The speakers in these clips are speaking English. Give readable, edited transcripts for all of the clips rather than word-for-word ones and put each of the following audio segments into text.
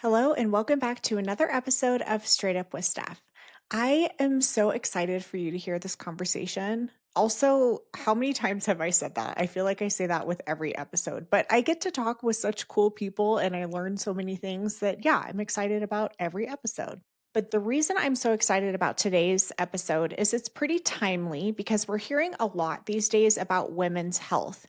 Hello, and welcome back to another episode of Straight Up with Steph. I am so excited for you to hear this conversation. Also, how many times have I said that? I feel like I say that with every episode, but I get to talk with such cool people and I learn so many things that, yeah, I'm excited about every episode. But the reason I'm so excited about today's episode is it's pretty timely because we're hearing a lot these days about women's health.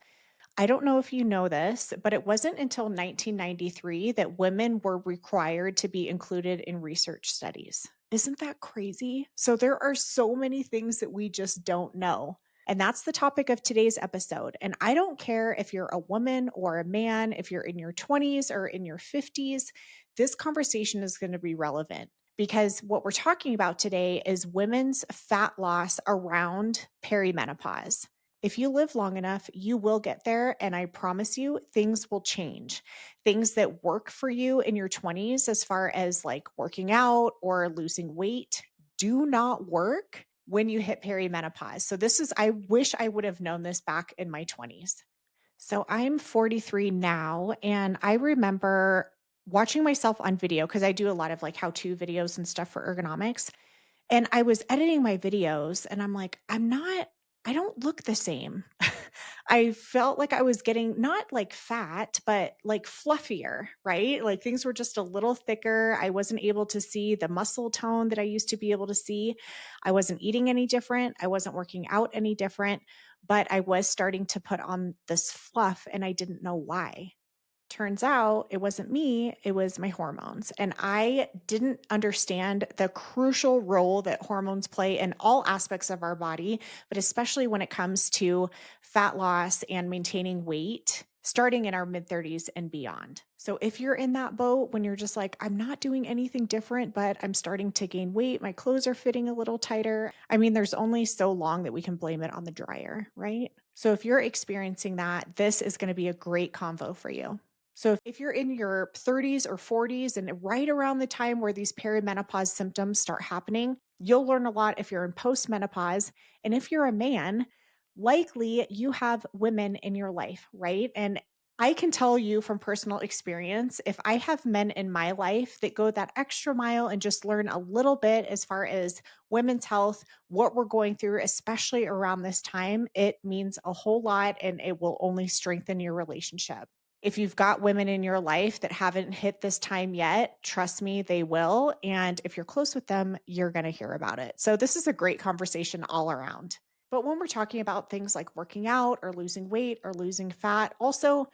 I don't know if you know this, but it wasn't until 1993 that women were required to be included in research studies. Isn't that crazy? So there are so many things that we just don't know. And that's the topic of today's episode. And I don't care if you're a woman or a man, if you're in your 20s or in your 50s, this conversation is going to be relevant because what we're talking about today is women's fat loss around perimenopause. If you live long enough, you will get there. And I promise you, things will change. Things that work for you in your 20s, as far as like working out or losing weight, do not work when you hit perimenopause. So, I wish I would have known this back in my 20s. So, I'm 43 now. And I remember watching myself on video because I do a lot of like how to videos and stuff for ergonomics. And I was editing my videos and I'm like, I don't look the same. I felt like I was getting not like fat, but like fluffier, right? Like things were just a little thicker. I wasn't able to see the muscle tone that I used to be able to see. I wasn't eating any different. I wasn't working out any different, but I was starting to put on this fluff and I didn't know why. Turns out it wasn't me, it was my hormones. And I didn't understand the crucial role that hormones play in all aspects of our body, but especially when it comes to fat loss and maintaining weight, starting in our mid 30s and beyond. So if you're in that boat when you're just like, I'm not doing anything different, but I'm starting to gain weight, my clothes are fitting a little tighter. I mean, there's only so long that we can blame it on the dryer, right? So if you're experiencing that, this is going to be a great convo for you. So if you're in your 30s or 40s and right around the time where these perimenopause symptoms start happening, you'll learn a lot if you're in postmenopause. And if you're a man, likely you have women in your life, right? And I can tell you from personal experience, if I have men in my life that go that extra mile and just learn a little bit as far as women's health, what we're going through, especially around this time, it means a whole lot and it will only strengthen your relationship. If you've got women in your life that haven't hit this time yet, trust me, they will. And if you're close with them, you're going to hear about it. So, this is a great conversation all around. But when we're talking about things like working out or losing weight or losing fat, also,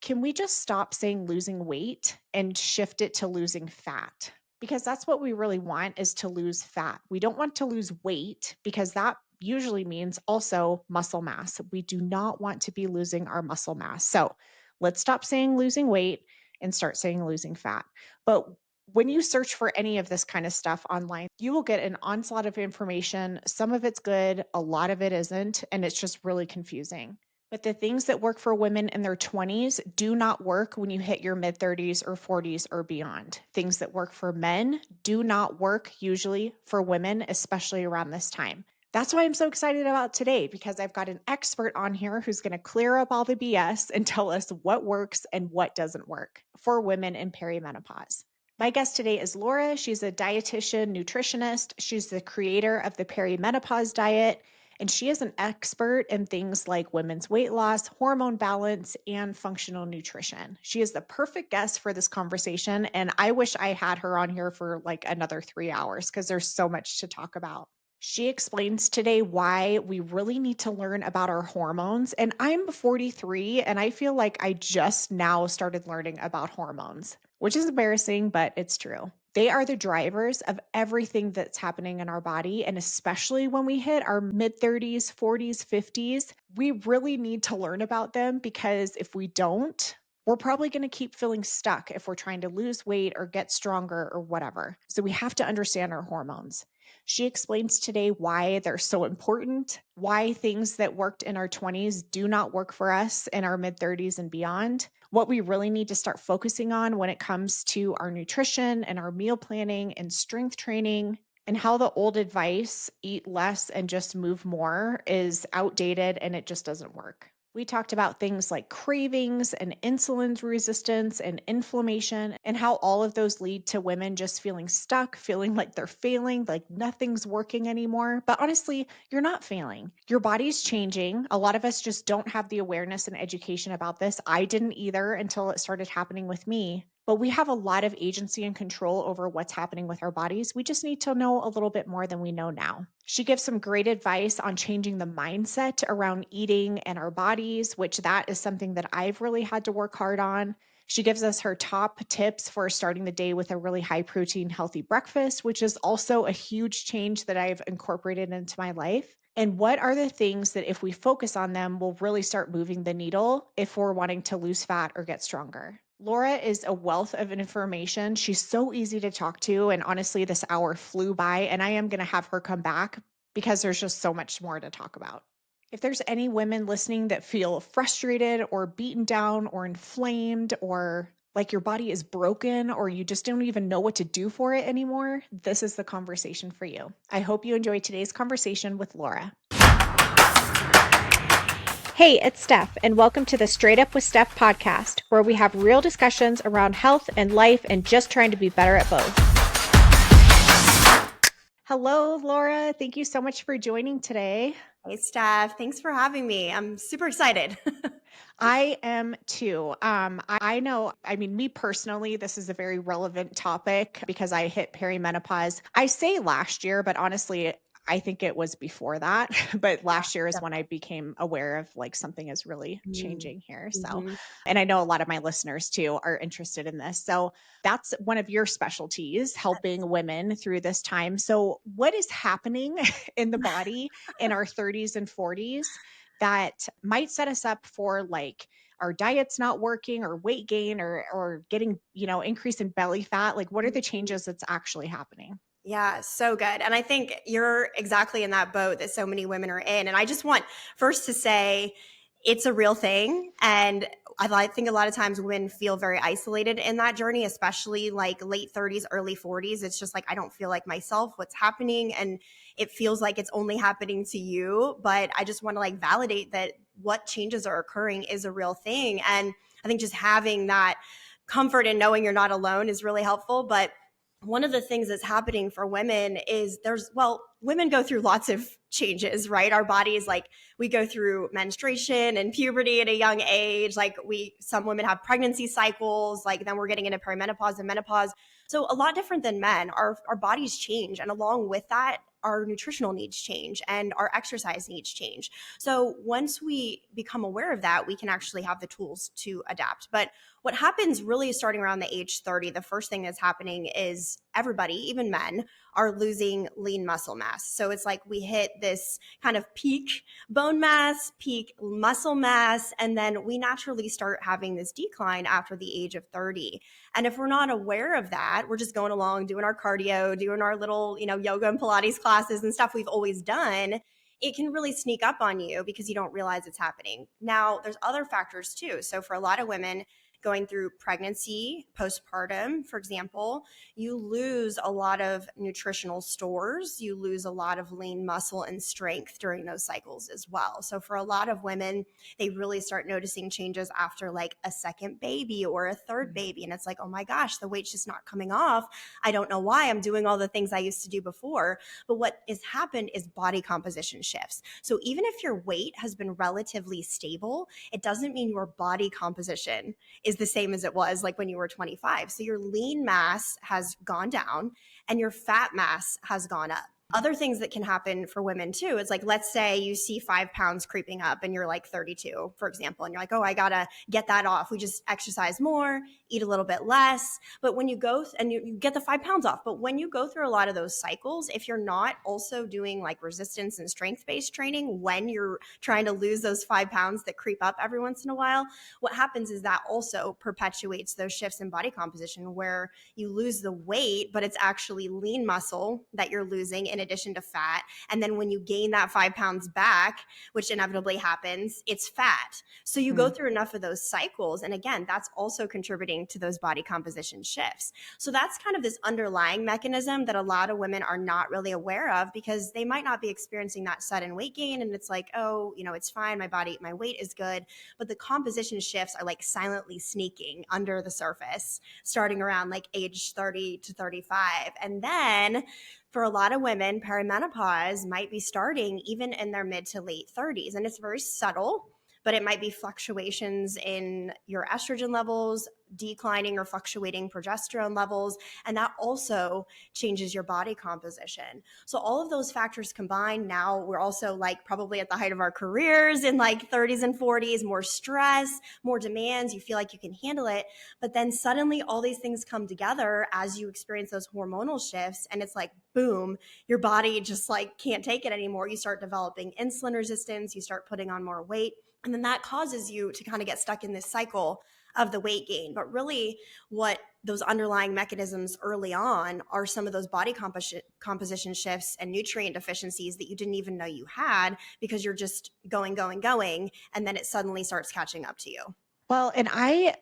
can we just stop saying losing weight and shift it to losing fat? Because that's what we really want is to lose fat. We don't want to lose weight because that usually means also muscle mass. We do not want to be losing our muscle mass. So let's stop saying losing weight and start saying losing fat. But when you search for any of this kind of stuff online, you will get an onslaught of information. Some of it's good, a lot of it isn't, and it's just really confusing. But the things that work for women in their 20s do not work when you hit your mid 30s or 40s or beyond. Things that work for men do not work usually for women, especially around this time. That's why I'm so excited about today because I've got an expert on here who's going to clear up all the BS and tell us what works and what doesn't work for women in perimenopause. My guest today is Laura. She's a dietitian, nutritionist. She's the creator of the Perimenopause Diet, and she is an expert in things like women's weight loss, hormone balance, and functional nutrition. She is the perfect guest for this conversation, and I wish I had her on here for like another 3 hours because there's so much to talk about. She explains today why we really need to learn about our hormones. And I'm 43 and I feel like I just now started learning about hormones, which is embarrassing, but it's true. They are the drivers of everything that's happening in our body. And especially when we hit our mid 30s, 40s, 50s, we really need to learn about them because if we don't, we're probably going to keep feeling stuck if we're trying to lose weight or get stronger or whatever. So we have to understand our hormones. She explains today why they're so important, why things that worked in our 20s do not work for us in our mid 30s and beyond, what we really need to start focusing on when it comes to our nutrition and our meal planning and strength training, and how the old advice, eat less and just move more, is outdated and it just doesn't work. We talked about things like cravings and insulin resistance and inflammation, and how all of those lead to women just feeling stuck, feeling like they're failing, like nothing's working anymore. But honestly, you're not failing. Your body's changing. A lot of us just don't have the awareness and education about this. I didn't either until it started happening with me. But we have a lot of agency and control over what's happening with our bodies. We just need to know a little bit more than we know now. She gives some great advice on changing the mindset around eating and our bodies, which that is something that I've really had to work hard on. She gives us her top tips for starting the day with a really high protein, healthy breakfast, which is also a huge change that I've incorporated into my life. And what are the things that, if we focus on them, will really start moving the needle if we're wanting to lose fat or get stronger? Laura is a wealth of information. She's so easy to talk to. And honestly, this hour flew by, and I am going to have her come back because there's just so much more to talk about. If there's any women listening that feel frustrated or beaten down or inflamed or like your body is broken or you just don't even know what to do for it anymore, this is the conversation for you. I hope you enjoy today's conversation with Laura. Hey, it's Steph, and welcome to the Straight Up With Steph podcast, where we have real discussions around health and life and just trying to be better at both. Hello, Laura. Thank you so much for joining today. Hey, Steph. Thanks for having me. I'm super excited. I am too. I know, I mean, me personally, this is a very relevant topic because I hit perimenopause. I say last year, but honestly, I think it was before that. But last year is when I became aware of like something is really changing here. So, Mm-hmm. and I know a lot of my listeners too are interested in this. So, that's one of your specialties, helping women through this time. So, what is happening in the body in our 30s and 40s that might set us up for like our diet's not working or weight gain or getting, increase in belly fat? Like what are the changes that's actually happening? Yeah, so good. And I think you're exactly in that boat that so many women are in. And I just want first to say it's a real thing. And think a lot of times women feel very isolated in that journey, especially like late 30s, early 40s. It's just like, I don't feel like myself, what's happening. And it feels like it's only happening to you. But I just want to like validate that what changes are occurring is a real thing. And I think just having that comfort and knowing you're not alone is really helpful. But one of the things that's happening for women is women go through lots of changes, right? Our bodies, like we go through menstruation and puberty at a young age. Like some women have pregnancy cycles, like then we're getting into perimenopause and menopause. So a lot different than men, our bodies change. And along with that, our nutritional needs change and our exercise needs change. So once we become aware of that, we can actually have the tools to adapt. But what happens really starting around the age 30, the first thing that's happening is everybody, even men, are losing lean muscle mass. So it's like we hit this kind of peak bone mass, peak muscle mass, and then we naturally start having this decline after the age of 30. And if we're not aware of that, we're just going along doing our cardio, doing our little, yoga and Pilates classes and stuff we've always done. It can really sneak up on you because you don't realize it's happening. Now, there's other factors too. So for a lot of women, going through pregnancy, postpartum, for example, you lose a lot of nutritional stores. You lose a lot of lean muscle and strength during those cycles as well. So for a lot of women, they really start noticing changes after like a second baby or a third baby. And it's like, oh my gosh, the weight's just not coming off. I don't know why. I'm doing all the things I used to do before. But what has happened is body composition shifts. So even if your weight has been relatively stable, it doesn't mean your body composition is the same as it was like when you were 25. So your lean mass has gone down and your fat mass has gone up. Other things that can happen for women too is like, let's say you see 5 pounds creeping up and you're like 32, for example, and you're like, oh, I gotta get that off. We just exercise more, eat a little bit less. But when you go and you get the 5 pounds off, but when you go through a lot of those cycles, if you're not also doing like resistance and strength-based training when you're trying to lose those 5 pounds that creep up every once in a while, what happens is that also perpetuates those shifts in body composition where you lose the weight, but it's actually lean muscle that you're losing in addition to fat. And then when you gain that 5 pounds back, which inevitably happens, it's fat. So you go Mm. through enough of those cycles. And again, that's also contributing to those body composition shifts. So that's kind of this underlying mechanism that a lot of women are not really aware of because they might not be experiencing that sudden weight gain. And it's like, oh, it's fine. My weight is good. But the composition shifts are like silently sneaking under the surface, starting around like age 30 to 35. And then for a lot of women, perimenopause might be starting even in their mid to late 30s. And it's very subtle, but it might be fluctuations in your estrogen levels, declining or fluctuating progesterone levels, and that also changes your body composition. So all of those factors combined, now we're also like probably at the height of our careers in like 30s and 40s, more stress, more demands, you feel like you can handle it, but then suddenly all these things come together as you experience those hormonal shifts, and it's like boom, your body just like can't take it anymore. You start developing insulin resistance, you start putting on more weight, and then that causes you to kind of get stuck in this cycle of the weight gain. But really, what those underlying mechanisms early on are some of those body composition shifts and nutrient deficiencies that you didn't even know you had because you're just going, going, going. And then it suddenly starts catching up to you. Well, and I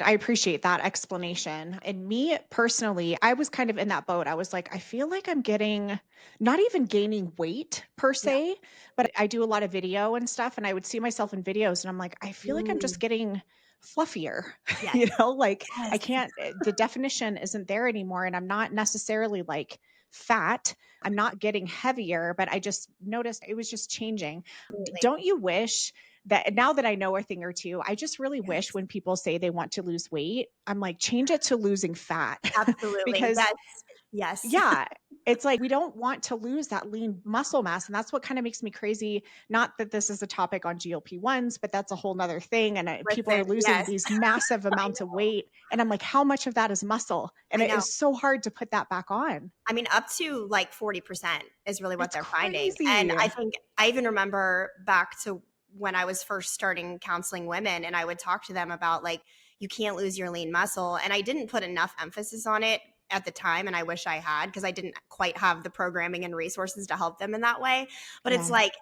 appreciate that explanation. And me personally, I was kind of in that boat. I was like, I feel like I'm getting not even gaining weight per Yeah. se, but I do a lot of video and stuff. And I would see myself in videos and I'm like, I feel like I'm just Mm, getting fluffier, yes. like I Yes. can't, the definition isn't there anymore. And I'm not necessarily like fat. I'm not getting heavier, but I just noticed it was just changing. Absolutely. Don't you wish that now that I know a thing or two, I just really wish Yes. when people say they want to lose weight, I'm like, change it to losing fat. Absolutely. Because Yes. Yes. yeah, it's like we don't want to lose that lean muscle mass. And that's what kind of makes me crazy. Not that this is a topic on GLP-1s, but that's a whole nother thing. And people Listen, are losing yes. these massive I amounts of know. weight. And I'm like, how much of that is muscle? And I it know. is so hard to put that back on. I mean, up to like 40% is really what It's they're finding. And crazy. I think I even remember back to when I was first starting counseling women and I would talk to them about like, you can't lose your lean muscle. And I didn't put enough emphasis on it at the time. And I wish I had because I didn't quite have the programming and resources to help them in that way. But it's Yeah. like,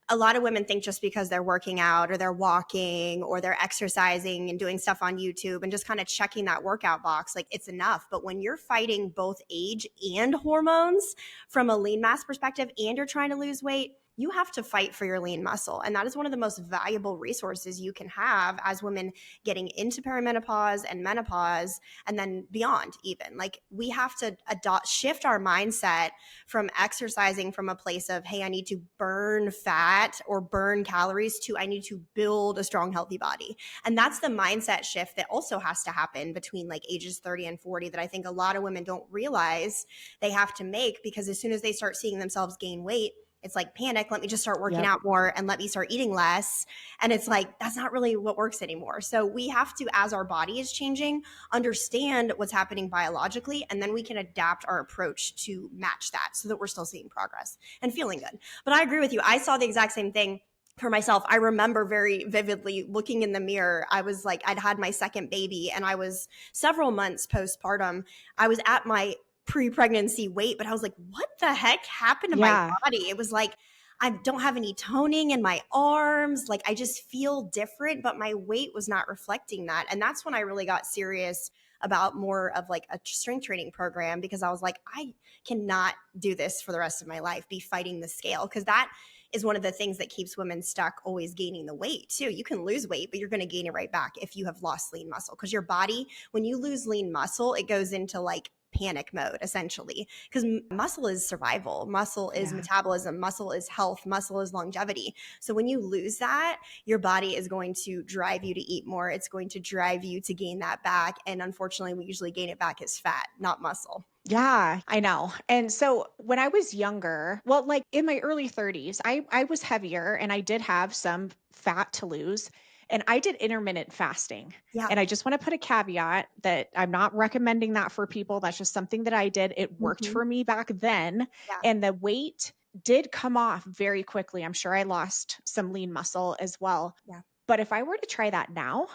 a lot of women think just because they're working out or they're walking or they're exercising and doing stuff on YouTube and just kind of checking that workout box, like it's enough. But when you're fighting both age and hormones from a lean mass perspective and you're trying to lose weight, you have to fight for your lean muscle. And that is one of the most valuable resources you can have as women getting into perimenopause and menopause and then beyond even. Like we have to shift our mindset from exercising from a place of, hey, I need to burn fat or burn calories to I need to build a strong, healthy body. And that's the mindset shift that also has to happen between like ages 30 and 40 that I think a lot of women don't realize they have to make because as soon as they start seeing themselves gain weight, it's like panic. Let me just start working Yep. out more and let me start eating less. And it's like, that's not really what works anymore. So we have to, as our body is changing, understand what's happening biologically. And then we can adapt our approach to match that so that we're still seeing progress and feeling good. But I agree with you. I saw the exact same thing for myself. I remember very vividly looking in the mirror. I was like, I'd had my second baby and I was several months postpartum. I was at my pre-pregnancy weight, but I was like, what the heck happened to my Yeah. body? It was like, I don't have any toning in my arms. Like I just feel different, but my weight was not reflecting that. And that's when I really got serious about more of like a strength training program because I was like, I cannot do this for the rest of my life, be fighting the scale. Cause that is one of the things that keeps women stuck always gaining the weight too. You can lose weight, but you're going to gain it right back if you have lost lean muscle. Cause your body, when you lose lean muscle, it goes into like panic mode essentially because muscle is survival, muscle is Yeah. metabolism, muscle is health, muscle is longevity. So when you lose that, your body is going to drive you to eat more, it's going to drive you to gain that back, and unfortunately we usually gain it back as fat, not muscle. Yeah, I know. And so when I was younger, well, like in my early 30s, I was heavier and I did have some fat to lose. And I did intermittent fasting. Yeah. And I just want to put a caveat that I'm not recommending that for people. That's just something that I did. It worked Mhm. for me back then. Yeah. And the weight did come off very quickly. I'm sure I lost some lean muscle as well. Yeah. But if I were to try that now,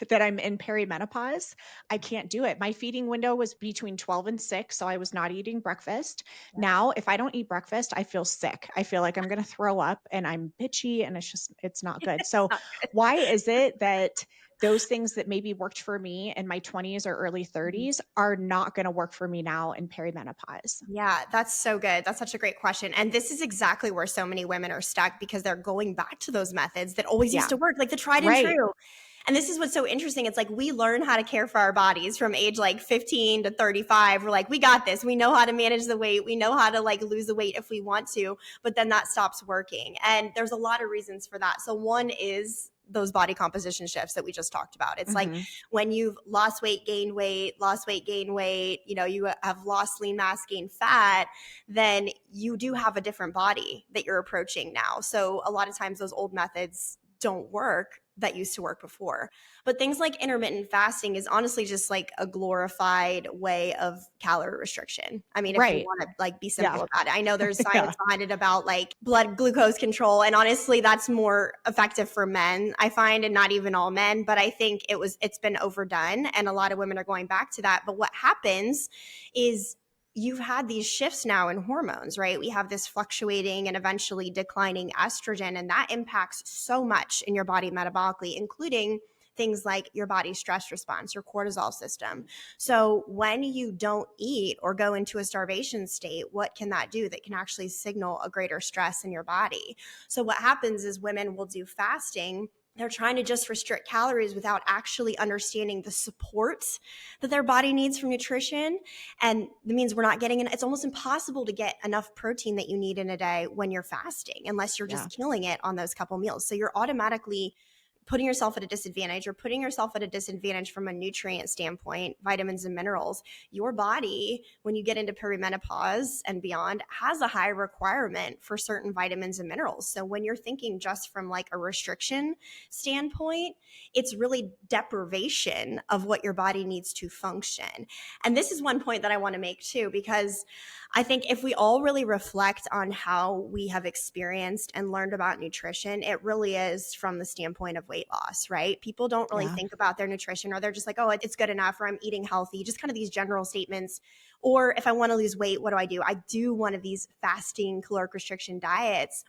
that I'm in perimenopause, I can't do it. My feeding window was between 12 and 6, so I was not eating breakfast. Yeah. Now, if I don't eat breakfast, I feel sick. I feel like I'm gonna throw up and I'm bitchy and it's not good. It's So, not good. why is it that those things that maybe worked for me in my 20s or early Mhm. 30s are not gonna work for me now in perimenopause? Yeah, that's so good. That's such a great question. And this is exactly where so many women are stuck because they're going back to those methods that always used Yeah. to work, like the tried and Right. true. And this is what's so interesting. It's like we learn how to care for our bodies from age like 15 to 35. We're like, we got this. We know how to manage the weight. We know how to like lose the weight if we want to, but then that stops working. And there's a lot of reasons for that. So one is those body composition shifts that we just talked about. It's like Mhm. when you've lost weight, gained weight, lost weight, gained weight, you know, you have lost lean mass, gained fat, then you do have a different body that you're approaching now. So a lot of times those old methods don't work that used to work before. But things like intermittent fasting is honestly just like a glorified way of calorie restriction. I mean, if you Right. want to like be Yeah. simple about it, I know there's Yeah. science behind it about like blood glucose control. And honestly, that's more effective for men, I find, and not even all men. But I think it's been overdone and a lot of women are going back to that. But what happens is you've had these shifts now in hormones, right? We have this fluctuating and eventually declining estrogen, and that impacts so much in your body metabolically, including things like your body's stress response, your cortisol system. So when you don't eat or go into a starvation state, what can that do? That can actually signal a greater stress in your body. So what happens is women will do fasting. They're trying to just restrict calories without actually understanding the support that their body needs from nutrition. And that means we're not getting it's almost impossible to get enough protein that you need in a day when you're fasting, unless you're Yeah. just killing it on those couple meals. So you're automatically putting yourself at a disadvantage or putting yourself at a disadvantage from a nutrient standpoint, vitamins and minerals. Your body, when you get into perimenopause and beyond, has a high requirement for certain vitamins and minerals. So when you're thinking just from like a restriction standpoint, it's really deprivation of what your body needs to function. And this is one point that I want to make too, because I think if we all really reflect on how we have experienced and learned about nutrition, it really is from the standpoint of weight loss, right? People don't really Yeah. think about their nutrition, or they're just like, oh, it's good enough, or I'm eating healthy, just kind of these general statements. Or if I want to lose weight, what do? I do one of these fasting caloric restriction diets.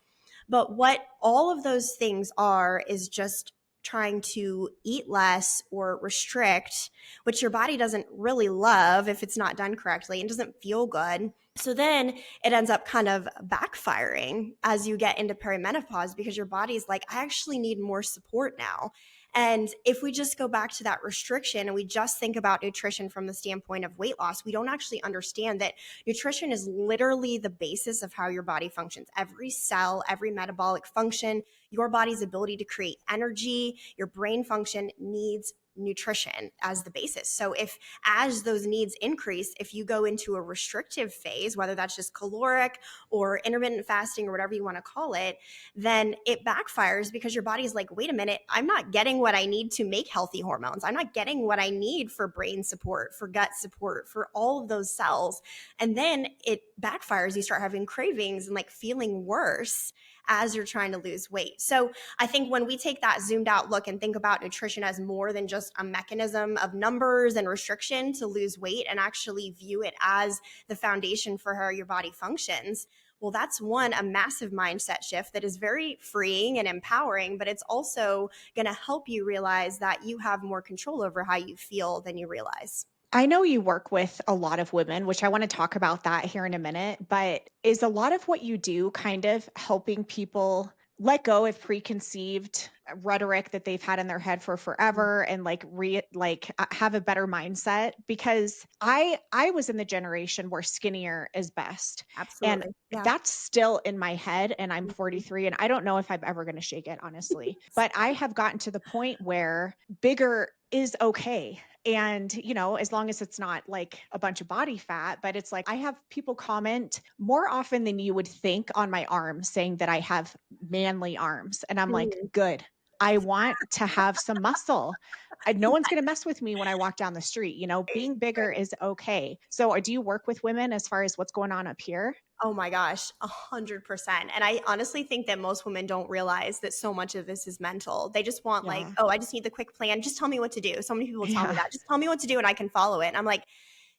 But what all of those things are is just trying to eat less or restrict, which your body doesn't really love if it's not done correctly and doesn't feel good. So then it ends up kind of backfiring as you get into perimenopause because your body's like, I actually need more support now. And if we just go back to that restriction and we just think about nutrition from the standpoint of weight loss, we don't actually understand that nutrition is literally the basis of how your body functions. Every cell, every metabolic function, your body's ability to create energy, your brain function needs nutrition as the basis. So if as those needs increase, if you go into a restrictive phase, whether that's just caloric or intermittent fasting or whatever you want to call it, then it backfires because your body's like, wait a minute, I'm not getting what I need to make healthy hormones. I'm not getting what I need for brain support, for gut support, for all of those cells. And then it backfires. You start having cravings and like feeling worse as you're trying to lose weight. So I think when we take that zoomed out look and think about nutrition as more than just a mechanism of numbers and restriction to lose weight and actually view it as the foundation for how your body functions, well, that's one, a massive mindset shift that is very freeing and empowering, but it's also going to help you realize that you have more control over how you feel than you realize. I know you work with a lot of women, which I want to talk about that here in a minute, but is a lot of what you do kind of helping people let go of preconceived rhetoric that they've had in their head for forever and have a better mindset? Because I was in the generation where skinnier is best, and Absolutely. Yeah. that's still in my head, and I'm Mhm. 43 and I don't know if I'm ever going to shake it, honestly. But I have gotten to the point where bigger is okay. And, as long as it's not like a bunch of body fat, but it's like I have people comment more often than you would think on my arms saying that I have manly arms. And I'm like, Mhm. good. I want to have some muscle. No one's going to mess with me when I walk down the street. Being bigger is okay. So, do you work with women as far as what's going on up here? Oh my gosh, 100%. And I honestly think that most women don't realize that so much of this is mental. They just want like, Yeah. oh, I just need the quick plan. Just tell me what to do. So many people tell me Yeah. that. Just tell me what to do and I can follow it. And I'm like,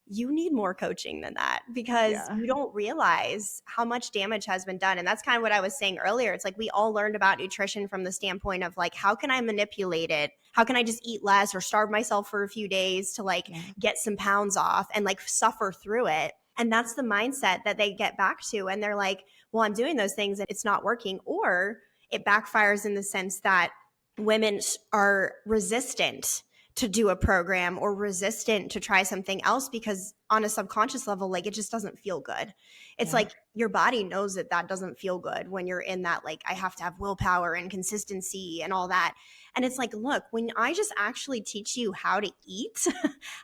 you need more coaching than that because Yeah. you don't realize how much damage has been done. And that's kind of what I was saying earlier. It's like we all learned about nutrition from the standpoint of like, how can I manipulate it? How can I just eat less or starve myself for a few days to like Yeah. get some pounds off and like suffer through it? And that's the mindset that they get back to. And they're like, well, I'm doing those things and it's not working. Or it backfires in the sense that women are resistant to do a program or resistant to try something else because on a subconscious level, like it just doesn't feel good. It's Yeah. like your body knows that that doesn't feel good when you're in that, like, I have to have willpower and consistency and all that. And it's like, look, when I just actually teach you how to eat,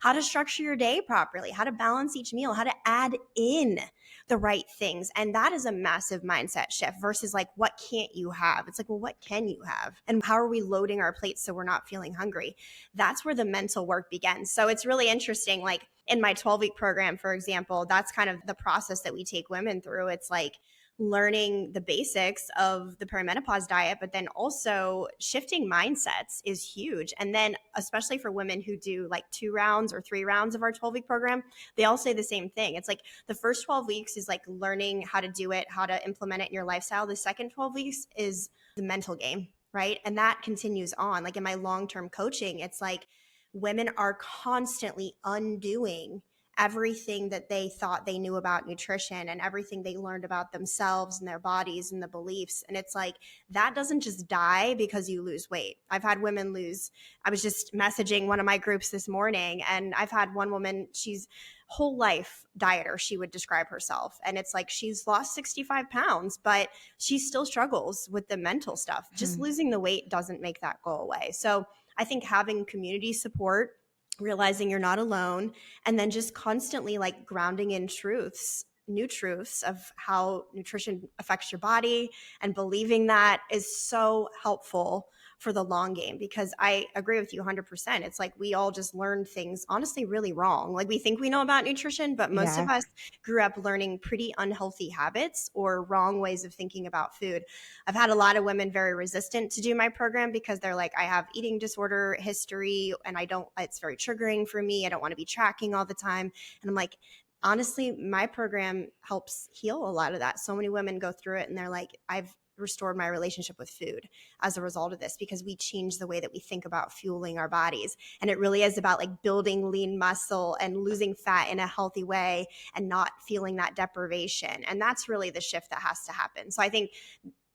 how to structure your day properly, how to balance each meal, how to add in the right things. And that is a massive mindset shift versus like, what can't you have? It's like, well, what can you have? And how are we loading our plates so we're not feeling hungry? That's where the mental work begins. So it's really interesting. Like in my 12-week program, for example, that's kind of the process that we take women through. It's like learning the basics of the perimenopause diet, but then also shifting mindsets is huge. And then, especially for women who do like 2 rounds or 3 rounds of our 12-week program, they all say the same thing. It's like the first 12 weeks is like learning how to do it, how to implement it in your lifestyle. The second 12 weeks is the mental game, right? And that continues on. Like in my long-term coaching, it's like women are constantly undoing everything that they thought they knew about nutrition and everything they learned about themselves and their bodies and the beliefs. And it's like, that doesn't just die because you lose weight. I've had women lose, I was just messaging one of my groups this morning, and I've had one woman, she's whole life dieter, she would describe herself. And it's like, she's lost 65 pounds, but she still struggles with the mental stuff. Just Mhm. losing the weight doesn't make that go away. So I think having community support, realizing you're not alone, and then just constantly like grounding in truths, new truths of how nutrition affects your body, and believing that is so helpful for the long game. Because I agree with you 100%. It's like we all just learned things honestly really wrong. Like we think we know about nutrition, but most of Yeah. us grew up learning pretty unhealthy habits or wrong ways of thinking about food. I've had a lot of women very resistant to do my program because they're like, I have eating disorder history and it's very triggering for me. I don't want to be tracking all the time. And I'm like, honestly, my program helps heal a lot of that. So many women go through it and they're like, I've restored my relationship with food as a result of this because we change the way that we think about fueling our bodies. And it really is about like building lean muscle and losing fat in a healthy way and not feeling that deprivation. And that's really the shift that has to happen. So I think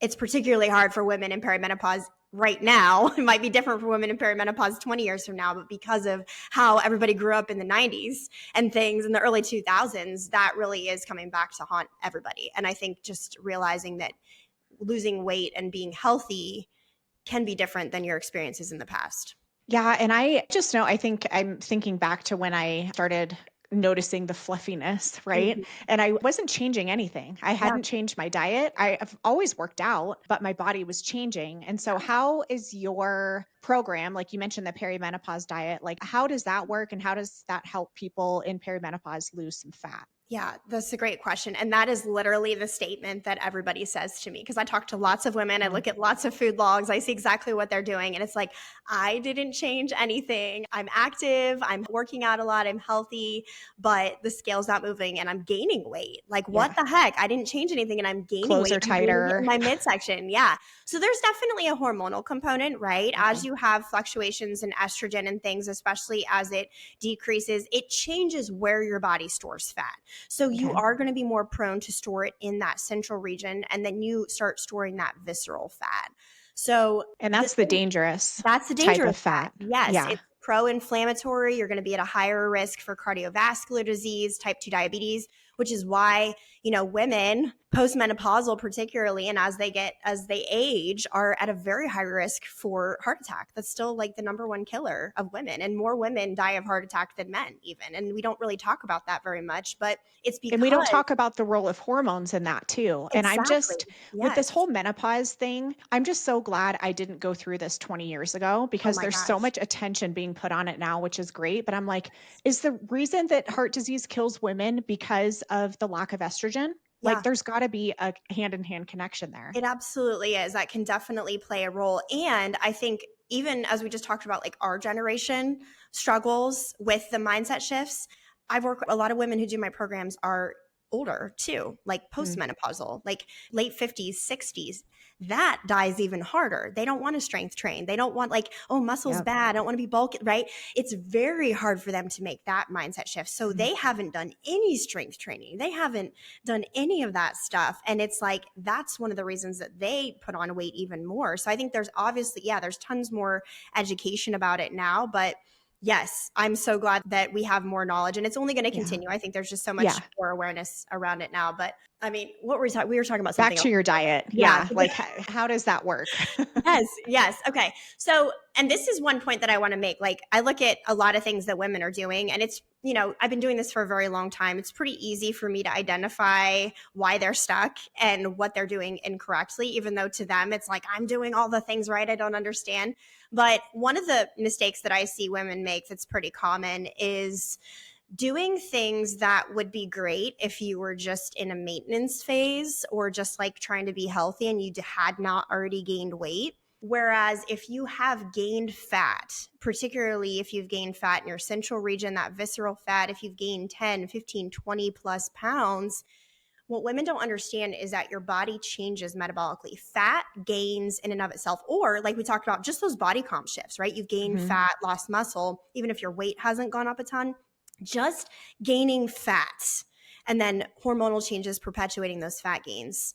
it's particularly hard for women in perimenopause right now. It might be different for women in perimenopause 20 years from now, but because of how everybody grew up in the 90s and things in the early 2000s, that really is coming back to haunt everybody. And I think just realizing that losing weight and being healthy can be different than your experiences in the past. Yeah, and I just know I think I'm thinking back to when I started noticing the fluffiness, right? Mhm. And I wasn't changing anything. I Yeah. hadn't changed my diet. I've always worked out, but my body was changing. And so how is your program, like you mentioned the perimenopause diet, like how does that work and how does that help people in perimenopause lose some fat? Yeah, that's a great question. And that is literally the statement that everybody says to me because I talk to lots of women. I Yeah. look at lots of food logs. I see exactly what they're doing. And it's like, I didn't change anything. I'm active. I'm working out a lot. I'm healthy, but the scale's not moving and I'm gaining weight. Like, what Yeah. the heck? I didn't change anything and I'm gaining Clothes weight. are I'm gaining it in tighter. my midsection. Yeah. So there's definitely a hormonal component, right? Yeah. As you have fluctuations in estrogen and things, especially as it decreases, it changes where your body stores fat. So you Okay. are going to be more prone to store it in that central region, and then you start storing that visceral fat. So And the that's the thing dangerous that's the type dangerous of fat. fat. Yes, Yeah. it's pro-inflammatory. You're going to be at a higher risk for cardiovascular disease, type 2 diabetes, which is why, women postmenopausal particularly, and as they age, are at a very high risk for heart attack. That's still like the number one killer of women, and more women die of heart attack than men even. And we don't really talk about that very much, but it's And we don't because talk about the role of hormones in that too. And I'm exactly. just with this Yes. whole menopause thing, I'm just so glad I didn't go through this 20 years ago Oh because my there's so gosh. much attention being put on it now, which is great. But I'm like, is the reason that heart disease kills women because of the lack of estrogen? Like, Yeah. there's got to be a hand in hand connection there. It absolutely is. That can definitely play a role. And I think even as we just talked about, like our generation struggles with the mindset shifts, I've worked with a lot of women who do my programs are older too, like Mm, postmenopausal, like late 50s, 60s. That dies even harder. They don't want to strength train. They don't want like, oh, muscle's yep. bad. I don't want to be bulky, right? It's very hard for them to make that mindset shift. So Mm, they haven't done any strength training. They haven't done any of that stuff. And it's like, that's one of the reasons that they put on weight even more. So I think there's obviously, yeah, there's tons more education about it now. But yes, I'm so glad that we have more knowledge, and it's only going to yeah. continue. I think there's just so Yeah. much more awareness around it now. But I mean, what were we talking? We were talking about Back something to else. your diet. Yeah. Yeah. Like, how does that work? Yes, yes. Okay. So, and this is one point that I want to make. Like, I look at a lot of things that women are doing, and it's, I've been doing this for a very long time. It's pretty easy for me to identify why they're stuck and what they're doing incorrectly, even though to them it's like, I'm doing all the things right. I don't understand. But one of the mistakes that I see women make that's pretty common is doing things that would be great if you were just in a maintenance phase or just like trying to be healthy and you had not already gained weight. Whereas if you have gained fat, particularly if you've gained fat in your central region, that visceral fat, if you've gained 10, 15, 20 plus pounds, what women don't understand is that your body changes metabolically. Fat gains in and of itself, or like we talked about, just those body comp shifts, right? You've gained Mhm. fat, lost muscle, even if your weight hasn't gone up a ton, just gaining fat and then hormonal changes perpetuating those fat gains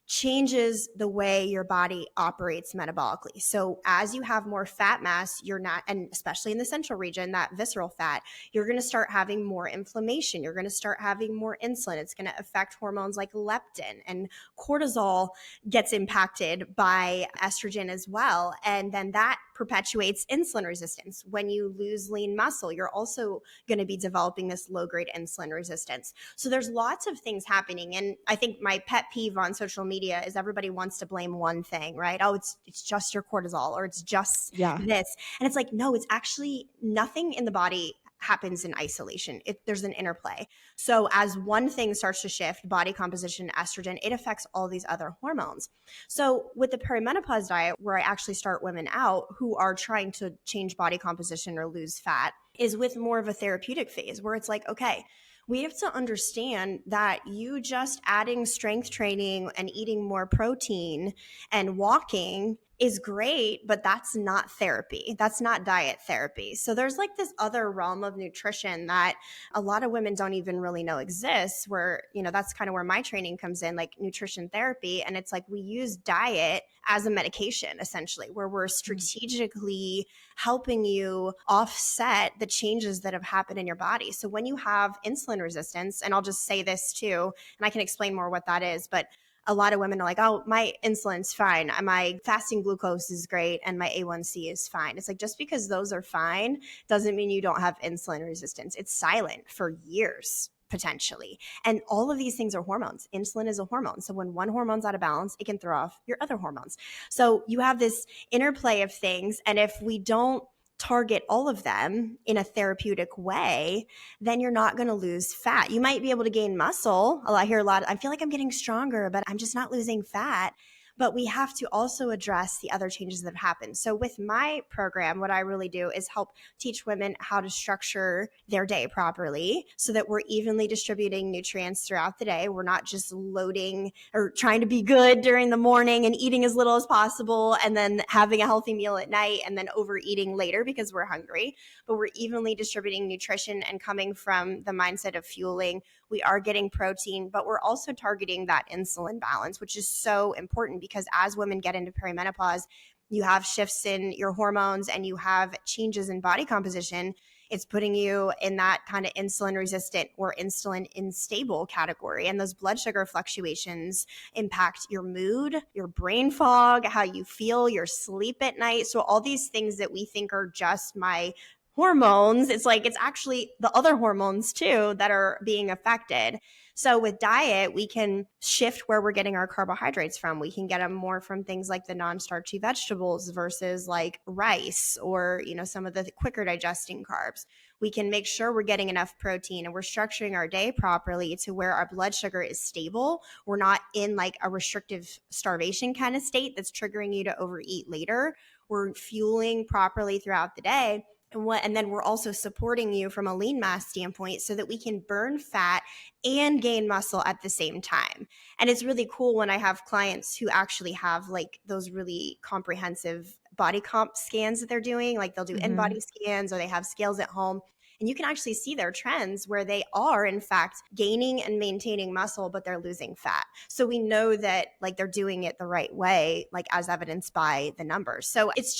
changes the way your body operates metabolically. So as you have more fat mass, you're not, and especially in the central region, that visceral fat, you're going to start having more inflammation. You're going to start having more insulin. It's going to affect hormones like leptin, and cortisol gets impacted by estrogen as well. And then that perpetuates insulin resistance. When you lose lean muscle, you're also going to be developing this low grade insulin resistance. So there's lots of things happening. And I think my pet peeve on social media is everybody wants to blame one thing, right? Oh, it's just your cortisol, or it's just Yeah. this. And it's like, no, it's actually nothing in the body happens in isolation. There's an interplay. So as one thing starts to shift, body composition, estrogen, it affects all these other hormones. So with the perimenopause diet, where I actually start women out who are trying to change body composition or lose fat, is with more of a therapeutic phase where it's like, okay, we have to understand that you just adding strength training and eating more protein and walking is great, but that's not therapy. That's not diet therapy. So there's like this other realm of nutrition that a lot of women don't even really know exists, where, that's kind of where my training comes in, like nutrition therapy. And it's like we use diet as a medication, essentially, where we're Mm. strategically helping you offset the changes that have happened in your body. So when you have insulin resistance, and I'll just say this too, and I can explain more what that is, but a lot of women are like, oh, my insulin's fine. My fasting glucose is great. And my A1C is fine. It's like, just because those are fine doesn't mean you don't have insulin resistance. It's silent for years, potentially. And all of these things are hormones. Insulin is a hormone. So when one hormone's out of balance, it can throw off your other hormones. So you have this interplay of things. And if we don't target all of them in a therapeutic way, then you're not going to lose fat. You might be able to gain muscle. I hear a lot, I feel like I'm getting stronger, but I'm just not losing fat. But we have to also address the other changes that have happened. So with my program, what I really do is help teach women how to structure their day properly so that we're evenly distributing nutrients throughout the day. We're not just loading or trying to be good during the morning and eating as little as possible and then having a healthy meal at night and then overeating later because we're hungry. But we're evenly distributing nutrition and coming from the mindset of fueling. We are getting protein, but we're also targeting that insulin balance, which is so important because as women get into perimenopause, you have shifts in your hormones and you have changes in body composition, it's putting you in that kind of insulin resistant or insulin unstable category. And those blood sugar fluctuations impact your mood, your brain fog, how you feel, your sleep at night. So all these things that we think are just my hormones, it's like it's actually the other hormones too that are being affected. So with diet, we can shift where we're getting our carbohydrates from. We can get them more from things like the non-starchy vegetables versus like rice or, some of the quicker digesting carbs. We can make sure we're getting enough protein and we're structuring our day properly to where our blood sugar is stable. We're not in like a restrictive starvation kind of state that's triggering you to overeat later. We're fueling properly throughout the day. And then we're also supporting you from a lean mass standpoint so that we can burn fat and gain muscle at the same time. And it's really cool when I have clients who actually have like those really comprehensive body comp scans that they're doing. Like they'll do Mhm. in-body scans or they have scales at home. And you can actually see their trends where they are, in fact, gaining and maintaining muscle, but they're losing fat. So we know that like they're doing it the right way, like as evidenced by the numbers. So it's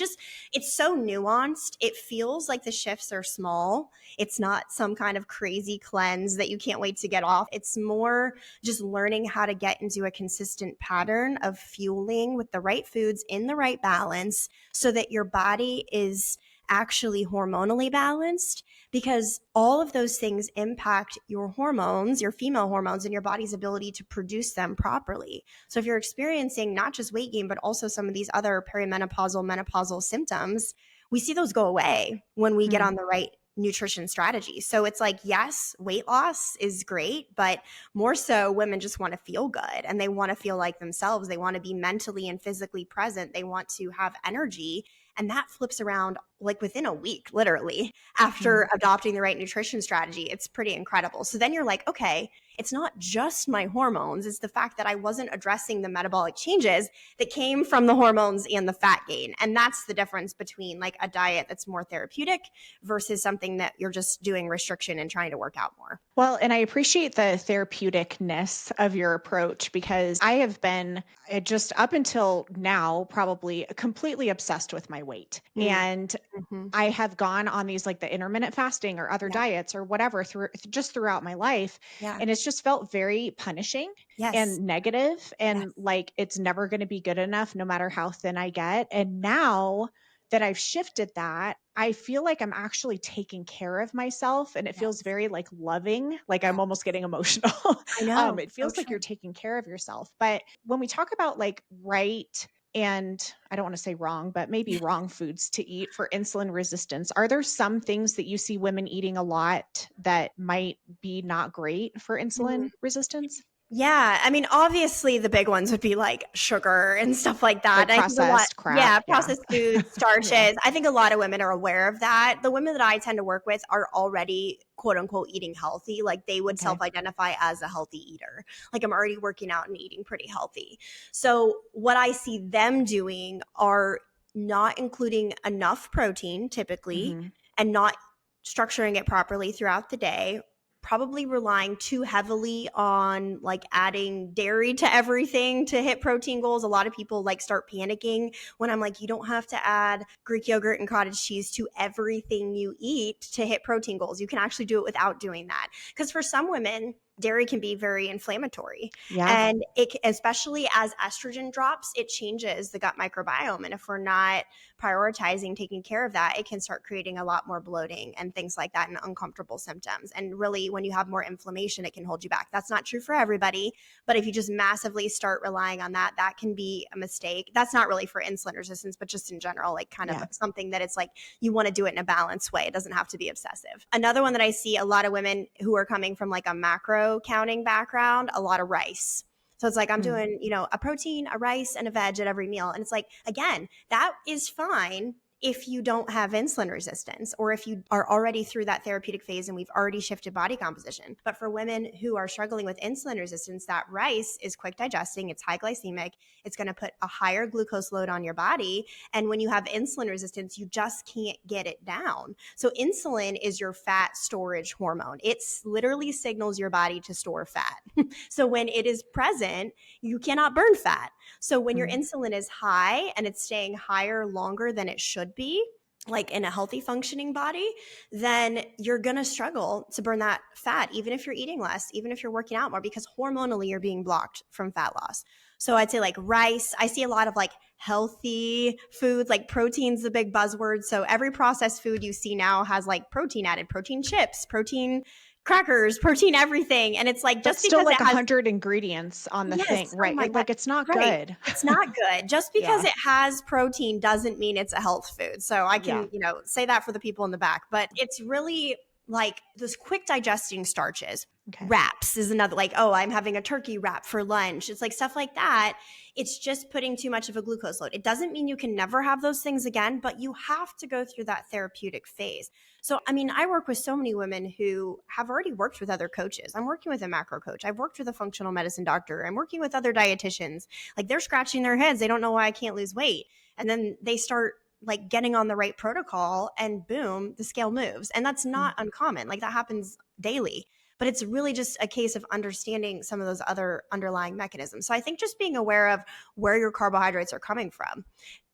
so nuanced. It feels like the shifts are small. It's not some kind of crazy cleanse that you can't wait to get off. It's more just learning how to get into a consistent pattern of fueling with the right foods in the right balance so that your body is actually hormonally balanced, because all of those things impact your hormones, your female hormones, and your body's ability to produce them properly. So if you're experiencing not just weight gain, but also some of these other perimenopausal, menopausal symptoms, we see those go away when we get Mm. on the right nutrition strategy. So it's like, yes, weight loss is great, but more so women just want to feel good and they want to feel like themselves. They want to be mentally and physically present. They want to have energy. And that flips around like within a week, literally, after Mm. adopting the right nutrition strategy. It's pretty incredible. So then you're like, okay, it's not just my hormones. It's the fact that I wasn't addressing the metabolic changes that came from the hormones and the fat gain. And that's the difference between like a diet that's more therapeutic versus something that you're just doing restriction and trying to work out more. Well, and I appreciate the therapeuticness of your approach because I have been just up until now probably completely obsessed with my weight. And Mm-hmm. I have gone on these like the intermittent fasting or other Yeah. diets or whatever just throughout my life. Yeah. And it's just felt very punishing Yes. and negative Yes. and like it's never going to be good enough no matter how thin I get. And now that I've shifted that, I feel like I'm actually taking care of myself and it feels Yes. very like loving, like I'm Yes. almost getting emotional. I know. It So feels like true. you're taking care of yourself. But when we talk about like right and I don't want to say wrong, but maybe wrong foods to eat for insulin resistance, are there some things that you see women eating a lot that might be not great for insulin resistance? Yeah, I mean, obviously the big ones would be like sugar and stuff like that. Like And I think a lot, processed crap? yeah, Yeah. processed foods, Yeah. starches. I think a lot of women are aware of that. The women that I tend to work with are already quote unquote eating healthy. Like they would Okay. self-identify as a healthy eater. Like I'm already working out and eating pretty healthy. So what I see them doing are not including enough protein typically Mhm. and not structuring it properly throughout the day, probably relying too heavily on like adding dairy to everything to hit protein goals. A lot of people like start panicking when I'm like, you don't have to add Greek yogurt and cottage cheese to everything you eat to hit protein goals. You can actually do it without doing that. Because for some women, dairy can be very inflammatory. Yeah. And especially as estrogen drops, it changes the gut microbiome. And if we're not prioritizing taking care of that, it can start creating a lot more bloating and things like that and uncomfortable symptoms. And really, when you have more inflammation, it can hold you back. That's not true for everybody, but if you just massively start relying on that, that can be a mistake. That's not really for insulin resistance, but just in general, like kind of Yeah. something that it's like you want to do it in a balanced way. It doesn't have to be obsessive. Another one that I see a lot of women who are coming from like a macro counting background, a lot of rice. So it's like I'm Mm. doing, a protein, a rice, and a veg at every meal. And it's like, again, that is fine if you don't have insulin resistance or if you are already through that therapeutic phase and we've already shifted body composition. But for women who are struggling with insulin resistance, that rice is quick digesting, it's high glycemic, it's going to put a higher glucose load on your body. And when you have insulin resistance, you just can't get it down. So insulin is your fat storage hormone. It literally signals your body to store fat. So when it is present, you cannot burn fat. So when your Mm. insulin is high and it's staying higher longer than it should be, like in a healthy functioning body, then you're going to struggle to burn that fat, even if you're eating less, even if you're working out more, because hormonally you're being blocked from fat loss. So I'd say like rice. I see a lot of like healthy foods, like protein's the big buzzword. So every processed food you see now has like protein added, protein chips, protein crackers, protein everything. And it's like But just still because it like has 100 ingredients on the yes. thing, Oh right? my God. Like, it's not Right. good. It's not good. Just because Yeah. it has protein doesn't mean it's a health food. So I Yeah. can, say that for the people in the back, but it's really like those quick digesting starches. Okay. Wraps is another, like, oh, I'm having a turkey wrap for lunch. It's like stuff like that. It's just putting too much of a glucose load. It doesn't mean you can never have those things again, but you have to go through that therapeutic phase. So, I mean, I work with so many women who have already worked with other coaches. I'm working with a macro coach. I've worked with a functional medicine doctor. I'm working with other dietitians. Like they're scratching their heads. They don't know why I can't lose weight. And then they start like getting on the right protocol and boom, the scale moves. And that's Mm. not uncommon. Like that happens daily. But it's really just a case of understanding some of those other underlying mechanisms. So I think just being aware of where your carbohydrates are coming from.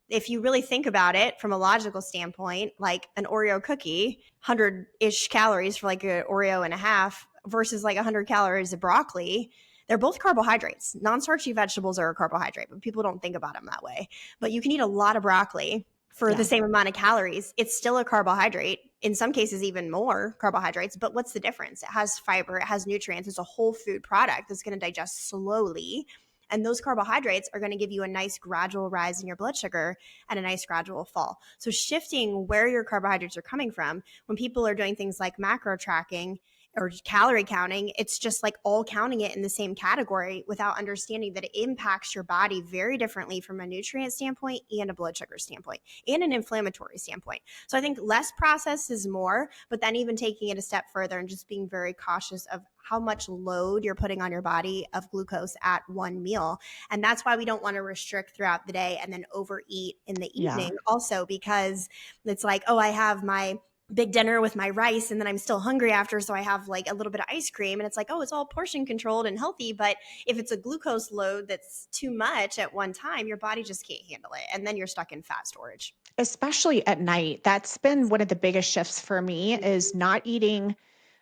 If you really think about it from a logical standpoint, like an Oreo cookie, 100-ish calories for like an Oreo and a half versus like 100 calories of broccoli, they're both carbohydrates. Non-starchy vegetables are a carbohydrate, but people don't think about them that way. But you can eat a lot of broccoli for the Yeah. same amount of calories. It's still a carbohydrate, in some cases even more carbohydrates, but what's the difference? It has fiber, it has nutrients, it's a whole food product that's going to digest slowly. And those carbohydrates are going to give you a nice gradual rise in your blood sugar and a nice gradual fall. So shifting where your carbohydrates are coming from, when people are doing things like macro tracking or calorie counting, it's just like all counting it in the same category without understanding that it impacts your body very differently from a nutrient standpoint and a blood sugar standpoint and an inflammatory standpoint. So I think less processed is more, but then even taking it a step further and just being very cautious of how much load you're putting on your body of glucose at one meal. And that's why we don't want to restrict throughout the day and then overeat in the Yeah. evening also, because it's like, oh, I have my big dinner with my rice and then I'm still hungry after. So I have like a little bit of ice cream and it's like, oh, it's all portion controlled and healthy. But if it's a glucose load that's too much at one time, your body just can't handle it. And then you're stuck in fat storage. Especially at night. That's been Yes. one of the biggest shifts for me is Mhm. not eating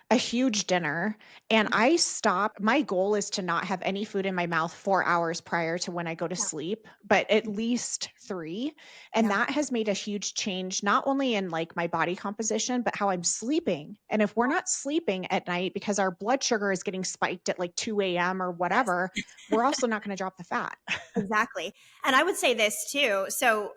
a huge dinner. And I stop. My goal is to not have any food in my mouth 4 hours prior to when I go to Yeah. sleep, but at least 3. And Yeah. that has made a huge change, not only in like my body composition, but how I'm sleeping. And if we're not sleeping at night because our blood sugar is getting spiked at like 2 a.m. or Yes. whatever, we're also not going to drop the fat. Exactly. And I would say this too. So,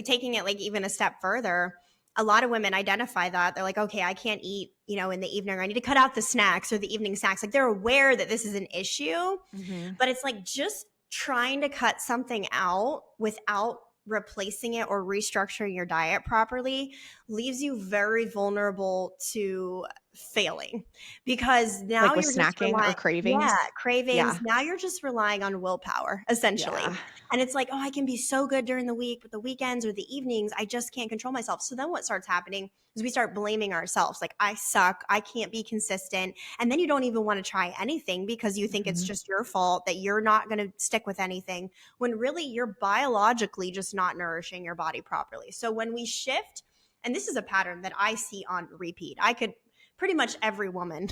taking it like even a step further, a lot of women identify that they're like, okay, I can't eat, in the evening, or I need to cut out the snacks or the evening snacks. Like they're aware that this is an issue, Hmm. but it's like just trying to cut something out without replacing it or restructuring your diet properly leaves you very vulnerable to failing, because now Like with you're just snacking or relying, yeah, cravings. cravings. Yeah. Now you're just relying on willpower essentially. Yeah. And it's like, oh, I can be so good during the week, but the weekends or the evenings, I just can't control myself. So then what starts happening is we start blaming ourselves. Like, I suck. I can't be consistent. And then you don't even want to try anything because you think it's Mhm. just your fault, that you're not going to stick with anything, when really you're biologically just not nourishing your body properly. So when we shift, and this is a pattern that I see on repeat, I could pretty much every woman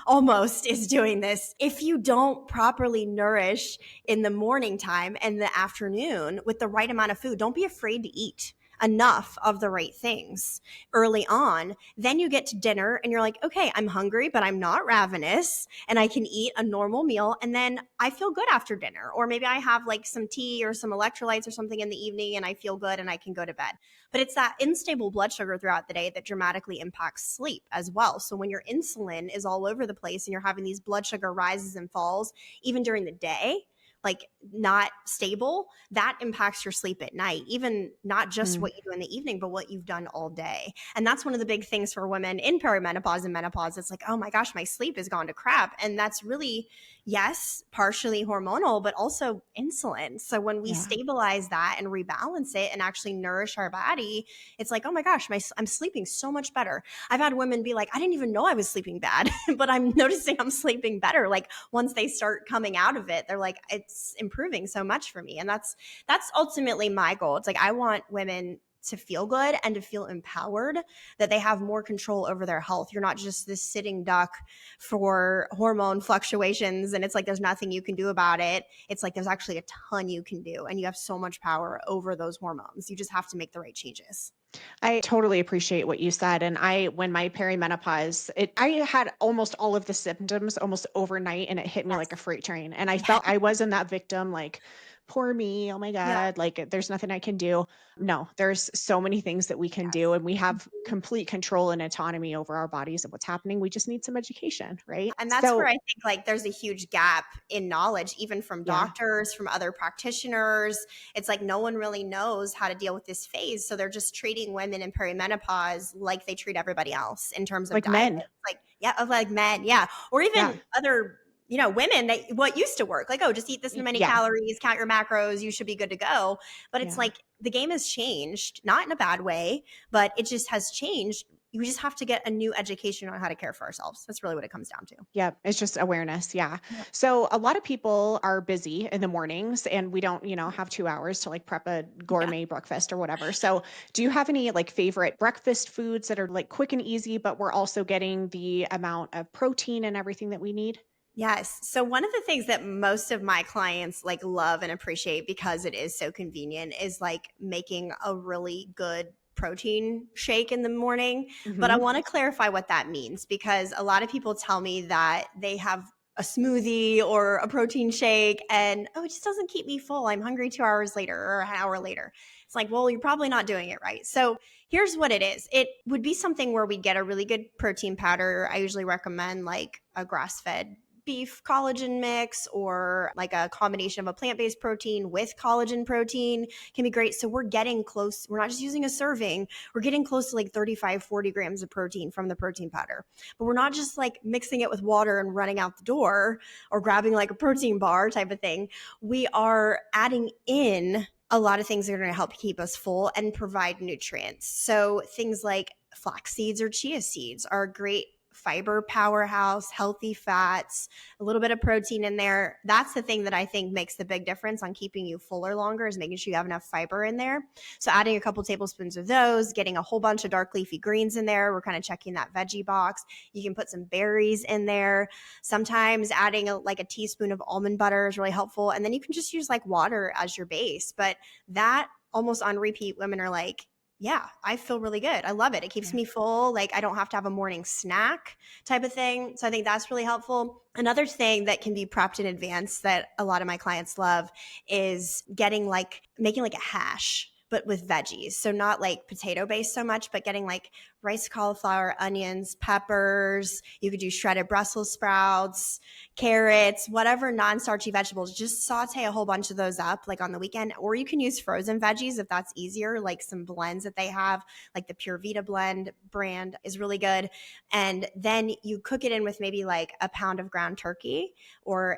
almost is doing this. If you don't properly nourish in the morning time and the afternoon with the right amount of food, don't be afraid to eat enough of the right things early on. Then you get to dinner and you're like, okay, I'm hungry, but I'm not ravenous and I can eat a normal meal. And then I feel good after dinner. Or maybe I have like some tea or some electrolytes or something in the evening and I feel good and I can go to bed. But it's that unstable blood sugar throughout the day that dramatically impacts sleep as well. So when your insulin is all over the place and you're having these blood sugar rises and falls, even during the day, like not stable, that impacts your sleep at night, even not just Mm. what you do in the evening, but what you've done all day. And that's one of the big things for women in perimenopause and menopause. It's like, oh my gosh, my sleep has gone to crap. And that's really, yes, partially hormonal, but also insulin. So when we Yeah. stabilize that and rebalance it and actually nourish our body, it's like, oh my gosh, I'm sleeping so much better. I've had women be like, I didn't even know I was sleeping bad, but I'm noticing I'm sleeping better. Like once they start coming out of it, they're like, it's improving so much for me. And that's ultimately my goal. It's like I want women to feel good and to feel empowered, that they have more control over their health. You're not just this sitting duck for hormone fluctuations and it's like there's nothing you can do about it. It's like there's actually a ton you can do and you have so much power over those hormones. You just have to make the right changes. I totally appreciate what you said. And when my perimenopause, I had almost all of the symptoms almost overnight and it hit me like a Yes. freight train. And I Yeah. felt I was in that victim, like, poor me. Oh my Yeah. God. Like, there's nothing I can do. No, there's so many things that we can do. And we have Mhm. complete control and autonomy over our bodies and what's happening. We just need some education. Right. And that's where So, I think like there's a huge gap in knowledge, even from yeah, doctors, from other practitioners. It's like no one really knows how to deal with this phase. So they're just treating women in perimenopause like they treat everybody else in terms of like diet. men. Like, yeah, of like men, yeah. Or Yeah. even other, women that what used to work, like, oh, just eat this many Yeah. calories, count your macros, you should be good to go. But it's Yeah. like the game has changed, not in a bad way, but it just has changed. You just have to get a new education on how to care for ourselves. That's really what it comes down to. Yeah, it's just awareness. Yeah. Yeah. So a lot of people are busy in the mornings and we don't, have 2 hours to like prep a Yeah. gourmet breakfast or whatever. So do you have any like favorite breakfast foods that are like quick and easy, but we're also getting the amount of protein and everything that we need? Yes. So one of the things that most of my clients like love and appreciate because it is so convenient is like making a really good protein shake in the morning. But I Hmm. want to clarify what that means because a lot of people tell me that they have a smoothie or a protein shake and oh, it just doesn't keep me full. I'm hungry 2 hours later or an hour later. It's like, well, you're probably not doing it right. So here's what it is. It would be something where we get a really good protein powder. I usually recommend like a grass-fed beef collagen mix or like a combination of a plant-based protein with collagen protein can be great. So we're getting close. We're not just using a serving. We're getting close to like 35, 40 grams of protein from the protein powder. But we're not just like mixing it with water and running out the door or grabbing like a protein bar type of thing. We are adding in a lot of things that are going to help keep us full and provide nutrients. So things like flax seeds or chia seeds are a great fiber powerhouse, healthy fats, a little bit of protein in there. That's the thing that I think makes the big difference on keeping you fuller longer is making sure you have enough fiber in there. So adding a couple tablespoons of those, getting a whole bunch of dark leafy greens in there. We're kind of checking that veggie box. You can put some berries in there. Sometimes adding like a teaspoon of almond butter is really helpful. And then you can just use like water as your base. But that almost on repeat, women are like, yeah, I feel really good. I love it. It keeps Yeah. me full. Like I don't have to have a morning snack type of thing. So I think that's really helpful. Another thing that can be prepped in advance that a lot of my clients love is making like a hash but with veggies. So not like potato based so much, but getting like rice, cauliflower, onions, peppers. You could do shredded Brussels sprouts, carrots, whatever non-starchy vegetables. Just saute a whole bunch of those up like on the weekend, or you can use frozen veggies if that's easier, like some blends that they have, like the Pure Vita blend brand is really good. And then you cook it in with maybe like a pound of ground turkey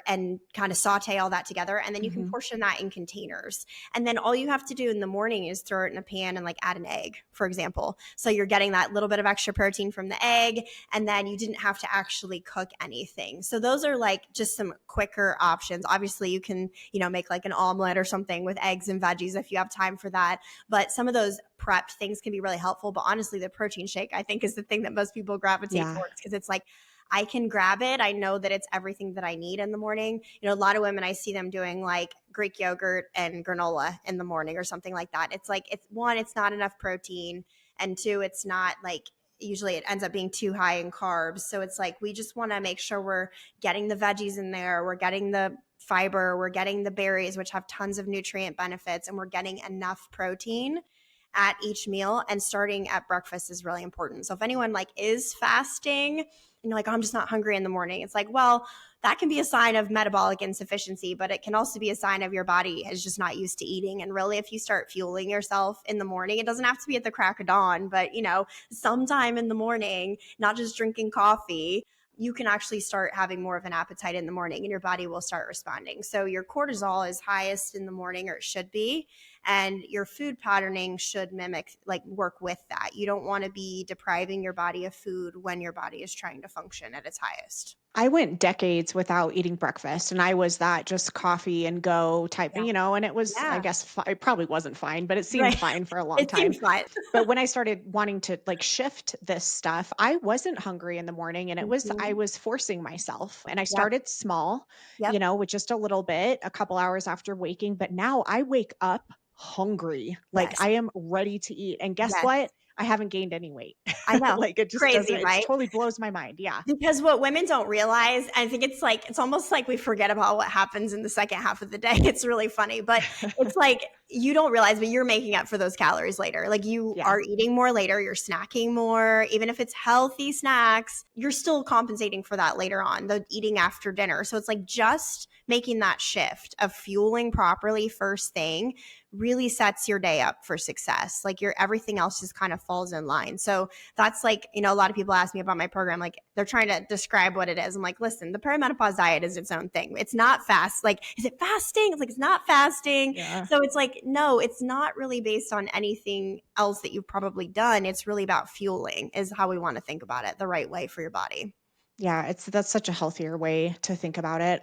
and kind of saute all that together. And then you can Hmm. portion that in containers. And then all you have to do in the morning is throw it in a pan and like add an egg, for example. So you're getting that little bit of extra protein from the egg, and then you didn't have to actually cook anything. So those are like just some quicker options. Obviously, you can, make like an omelet or something with eggs and veggies if you have time for that. But some of those prepped things can be really helpful. But honestly, the protein shake, I think, is the thing that most people gravitate Yeah. towards because it's like, I can grab it. I know that it's everything that I need in the morning. A lot of women, I see them doing like Greek yogurt and granola in the morning or something like that. It's like, it's not enough protein. And two, it's not like, usually it ends up being too high in carbs. So it's like, we just want to make sure we're getting the veggies in there. We're getting the fiber. We're getting the berries, which have tons of nutrient benefits, and we're getting enough protein at each meal, and starting at breakfast is really important. So if anyone like is fasting and you're like, oh, I'm just not hungry in the morning, it's like, well, that can be a sign of metabolic insufficiency, but it can also be a sign of your body is just not used to eating. And really, if you start fueling yourself in the morning, it doesn't have to be at the crack of dawn, but sometime in the morning, not just drinking coffee, you can actually start having more of an appetite in the morning and your body will start responding. So your cortisol is highest in the morning, or it should be, and your food patterning should mimic, like work with that. You don't want to be depriving your body of food when your body is trying to function at its highest. I went decades without eating breakfast, and I was that just coffee and go type, Yeah. and it was, I Yeah. guess, it probably wasn't fine, but it seemed Right. fine for a long It time. seems fine. But when I started wanting to like shift this stuff, I wasn't hungry in the morning, and I Mhm. was forcing myself. And I Yep. started small, Yep. with just a little bit, a couple hours after waking, but now I wake up hungry. Like Yes. I am ready to eat. And guess Yes. what? I haven't gained any weight. I know. Like it just doesn't, Crazy, it right? totally blows my mind. Yeah. Because what women don't realize, I think it's like, it's almost like we forget about what happens in the second half of the day. It's really funny, but it's like you don't realize, but you're making up for those calories later. Like you Yeah. are eating more later, you're snacking more, even if it's healthy snacks, you're still compensating for that later on, the eating after dinner. So it's like just making that shift of fueling properly first thing really sets your day up for success. Like your everything else just kind of falls in line. So that's like, a lot of people ask me about my program, like they're trying to describe what it is. I'm like, listen, the perimenopause diet is its own thing. It's not fast. Like, is it fasting? It's like, it's not fasting. Yeah. So it's like, no, it's not really based on anything else that you've probably done. It's really about fueling is how we want to think about it the right way for your body. Yeah, that's such a healthier way to think about it.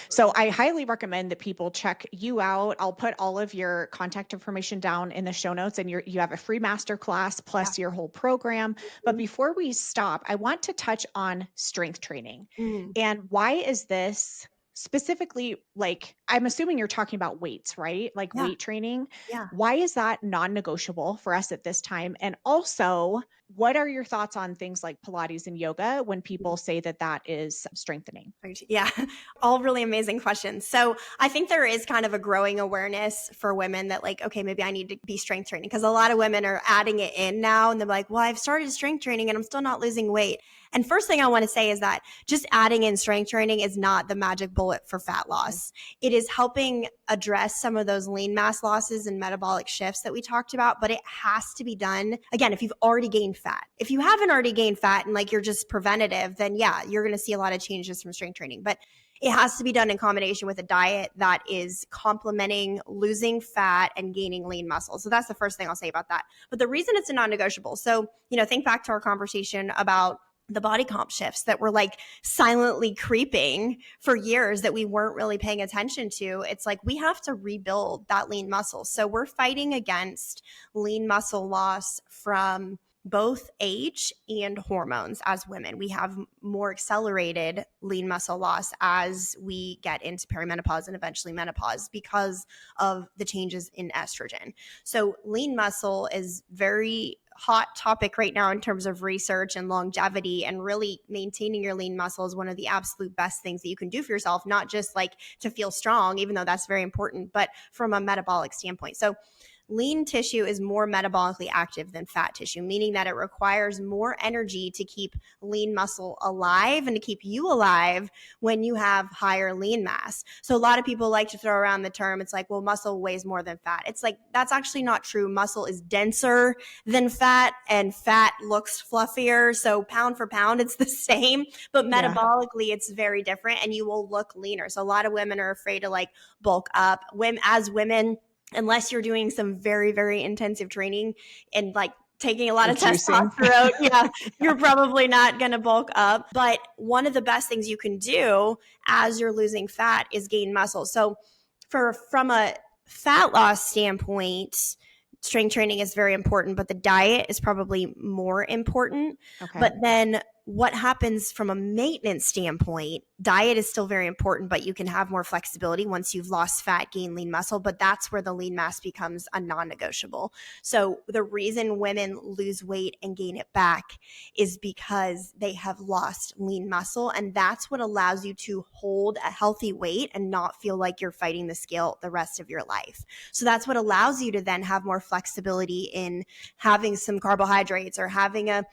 So I highly recommend that people check you out. I'll put all of your contact information down in the show notes, and you have a free master class Yeah. plus your whole program. But Mhm. before we stop, I want to touch on strength training. Mm. And why is this specifically, like, I'm assuming you're talking about weights, right? Like Yeah. weight training. Yeah. Why is that non-negotiable for us at this time? And also, what are your thoughts on things like Pilates and yoga when people say that that is strengthening? Yeah, all really amazing questions. So I think there is kind of a growing awareness for women that like, okay, maybe I need to be strength training because a lot of women are adding it in now and they're like, well, I've started strength training and I'm still not losing weight. And first thing I want to say is that just adding in strength training is not the magic bullet for fat Okay. loss. It is helping address some of those lean mass losses and metabolic shifts that we talked about, but it has to be done again if you've already gained fat. If you haven't already gained fat and like you're just preventative, then yeah, you're going to see a lot of changes from strength training. But it has to be done in combination with a diet that is complementing losing fat and gaining lean muscle. So that's the first thing I'll say about that. But the reason it's a non-negotiable. So, think back to our conversation about the body comp shifts that were like silently creeping for years that we weren't really paying attention to. It's like we have to rebuild that lean muscle. So we're fighting against lean muscle loss from both age and hormones as women. We have more accelerated lean muscle loss as we get into perimenopause and eventually menopause because of the changes in estrogen. So lean muscle is very hot topic right now in terms of research and longevity, and really maintaining your lean muscle is one of the absolute best things that you can do for yourself, not just like to feel strong, even though that's very important, but from a metabolic standpoint. So lean tissue is more metabolically active than fat tissue, meaning that it requires more energy to keep lean muscle alive and to keep you alive when you have higher lean mass. So a lot of people like to throw around the term, it's like, well, muscle weighs more than fat. It's like, that's actually not true. Muscle is denser than fat and fat looks fluffier. So pound for pound, it's the same, but Yeah. metabolically it's very different and you will look leaner. So a lot of women are afraid to like bulk up. As women, unless you're doing some very, very intensive training and like taking a lot Or of juicing. testosterone, yeah, Yeah. you're probably not going to bulk up. But one of the best things you can do as you're losing fat is gain muscle. So from a fat loss standpoint, strength training is very important, but the diet is probably more important. Okay. But then what happens from a maintenance standpoint, diet is still very important, but you can have more flexibility once you've lost fat, gain lean muscle, but that's where the lean mass becomes a non-negotiable. So the reason women lose weight and gain it back is because they have lost lean muscle, and that's what allows you to hold a healthy weight and not feel like you're fighting the scale the rest of your life. So that's what allows you to then have more flexibility in having some carbohydrates or having a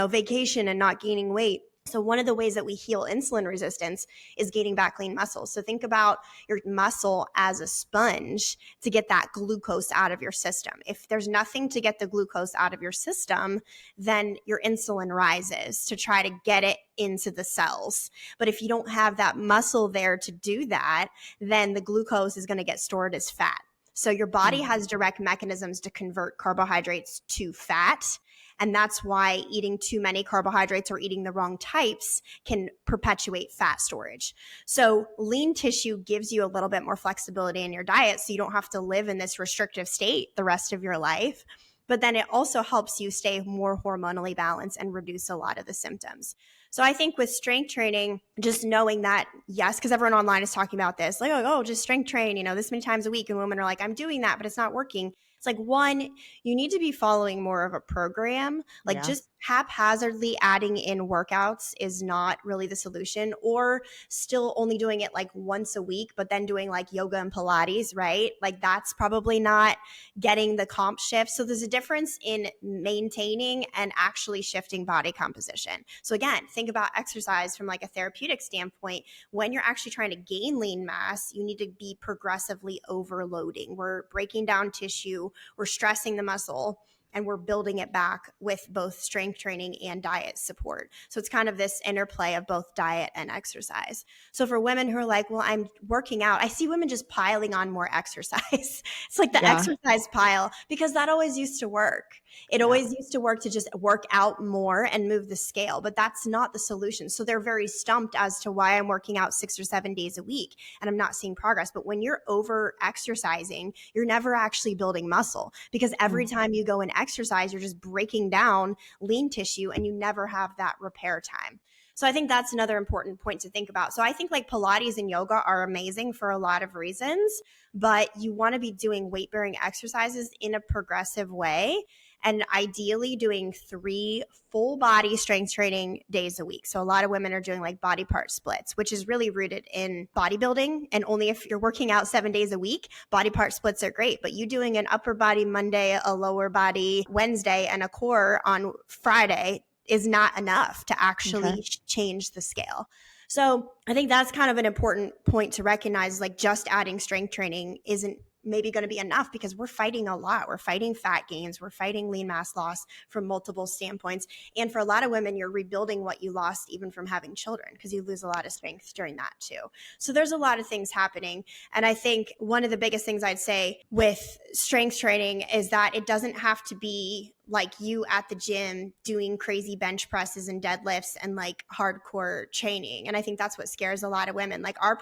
vacation and not gaining weight. So one of the ways that we heal insulin resistance is gaining back lean muscle. So think about your muscle as a sponge to get that glucose out of your system. If there's nothing to get the glucose out of your system, then your insulin rises to try to get it into the cells. But if you don't have that muscle there to do that, then the glucose is going to get stored as fat. So your body Mm. has direct mechanisms to convert carbohydrates to fat. And that's why eating too many carbohydrates or eating the wrong types can perpetuate fat storage. So lean tissue gives you a little bit more flexibility in your diet so you don't have to live in this restrictive state the rest of your life. But then it also helps you stay more hormonally balanced and reduce a lot of the symptoms. So I think with strength training, just knowing that, yes, because everyone online is talking about this, like, oh, just strength train, this many times a week. And women are like, I'm doing that, but it's not working. It's like, one, you need to be following more of a program. Like Yeah. just haphazardly adding in workouts is not really the solution, or still only doing it like once a week, but then doing like yoga and Pilates, right? Like that's probably not getting the comp shift. So there's a difference in maintaining and actually shifting body composition. So again, think about exercise from like a therapeutic standpoint. When you're actually trying to gain lean mass, you need to be progressively overloading. We're breaking down tissue, we're stressing the muscle, and we're building it back with both strength training and diet support. So it's kind of this interplay of both diet and exercise. So for women who are like, well, I'm working out, I see women just piling on more exercise. It's like the Yeah. exercise pile, because that always used to work. It Yeah. always used to work to just work out more and move the scale, but that's not the solution. So they're very stumped as to why I'm working out 6 or 7 days a week and I'm not seeing progress. But when you're over exercising, you're never actually building muscle, because every Mm. time you go and exercise, you're just breaking down lean tissue and you never have that repair time. So I think that's another important point to think about. So I think like Pilates and yoga are amazing for a lot of reasons, but you want to be doing weight bearing exercises in a progressive way, and ideally doing 3 full body strength training days a week. So a lot of women are doing like body part splits, which is really rooted in bodybuilding. And only if you're working out 7 days a week, body part splits are great. But you doing an upper body Monday, a lower body Wednesday, and a core on Friday is not enough to Okay. actually change the scale. So I think that's kind of an important point to recognize, like just adding strength training isn't maybe going to be enough, because we're fighting a lot. We're fighting fat gains. We're fighting lean mass loss from multiple standpoints. And for a lot of women, you're rebuilding what you lost even from having children, because you lose a lot of strength during that too. So there's a lot of things happening. And I think one of the biggest things I'd say with strength training is that it doesn't have to be like you at the gym doing crazy bench presses and deadlifts and like hardcore training. And I think that's what scares a lot of women. Like our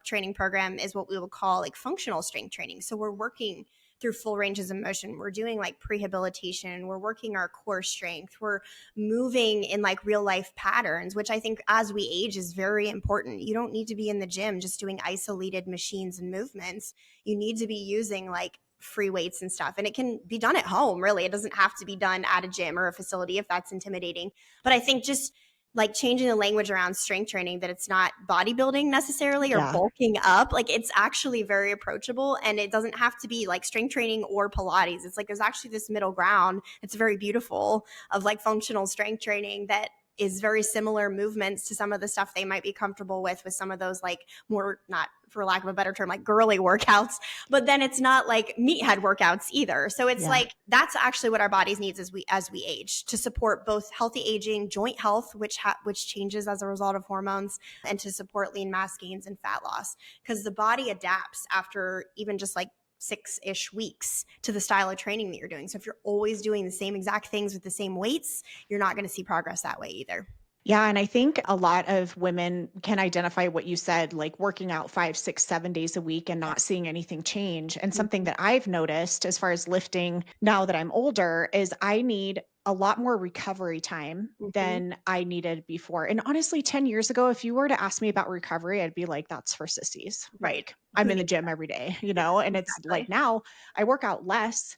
training program is what we would call like functional strength training. So we're working through full ranges of motion. We're doing like prehabilitation. We're working our core strength. We're moving in like real life patterns, which I think as we age is very important. You don't need to be in the gym just doing isolated machines and movements. You need to be using like free weights and stuff. And it can be done at home, really. It doesn't have to be done at a gym or a facility if that's intimidating. But I think just like changing the language around strength training, that it's not bodybuilding necessarily or Yeah. bulking up. Like it's actually very approachable, and it doesn't have to be like strength training or Pilates. It's like there's actually this middle ground. It's very beautiful, of like functional strength training that is very similar movements to some of the stuff they might be comfortable with some of those like more, not for lack of a better term, like girly workouts, but then it's not like meathead workouts either. So it's Yeah. like that's actually what our bodies needs as we age, to support both healthy aging, joint health, which changes as a result of hormones, and to support lean mass gains and fat loss, because the body adapts after even just like 6-ish weeks to the style of training that you're doing. So if you're always doing the same exact things with the same weights, you're not going to see progress that way either. Yeah, and I think a lot of women can identify what you said, like working out 5, 6, 7 days a week and Yeah. not seeing anything change. And something Mhm. that I've noticed as far as lifting now that I'm older is I need a lot more recovery time Mhm. than I needed before. And honestly, 10 years ago, if you were to ask me about recovery, I'd be like, that's for sissies. Right. Like, I'm Who in the needs gym that? every day, Yeah, and it's like exactly. now I work out less.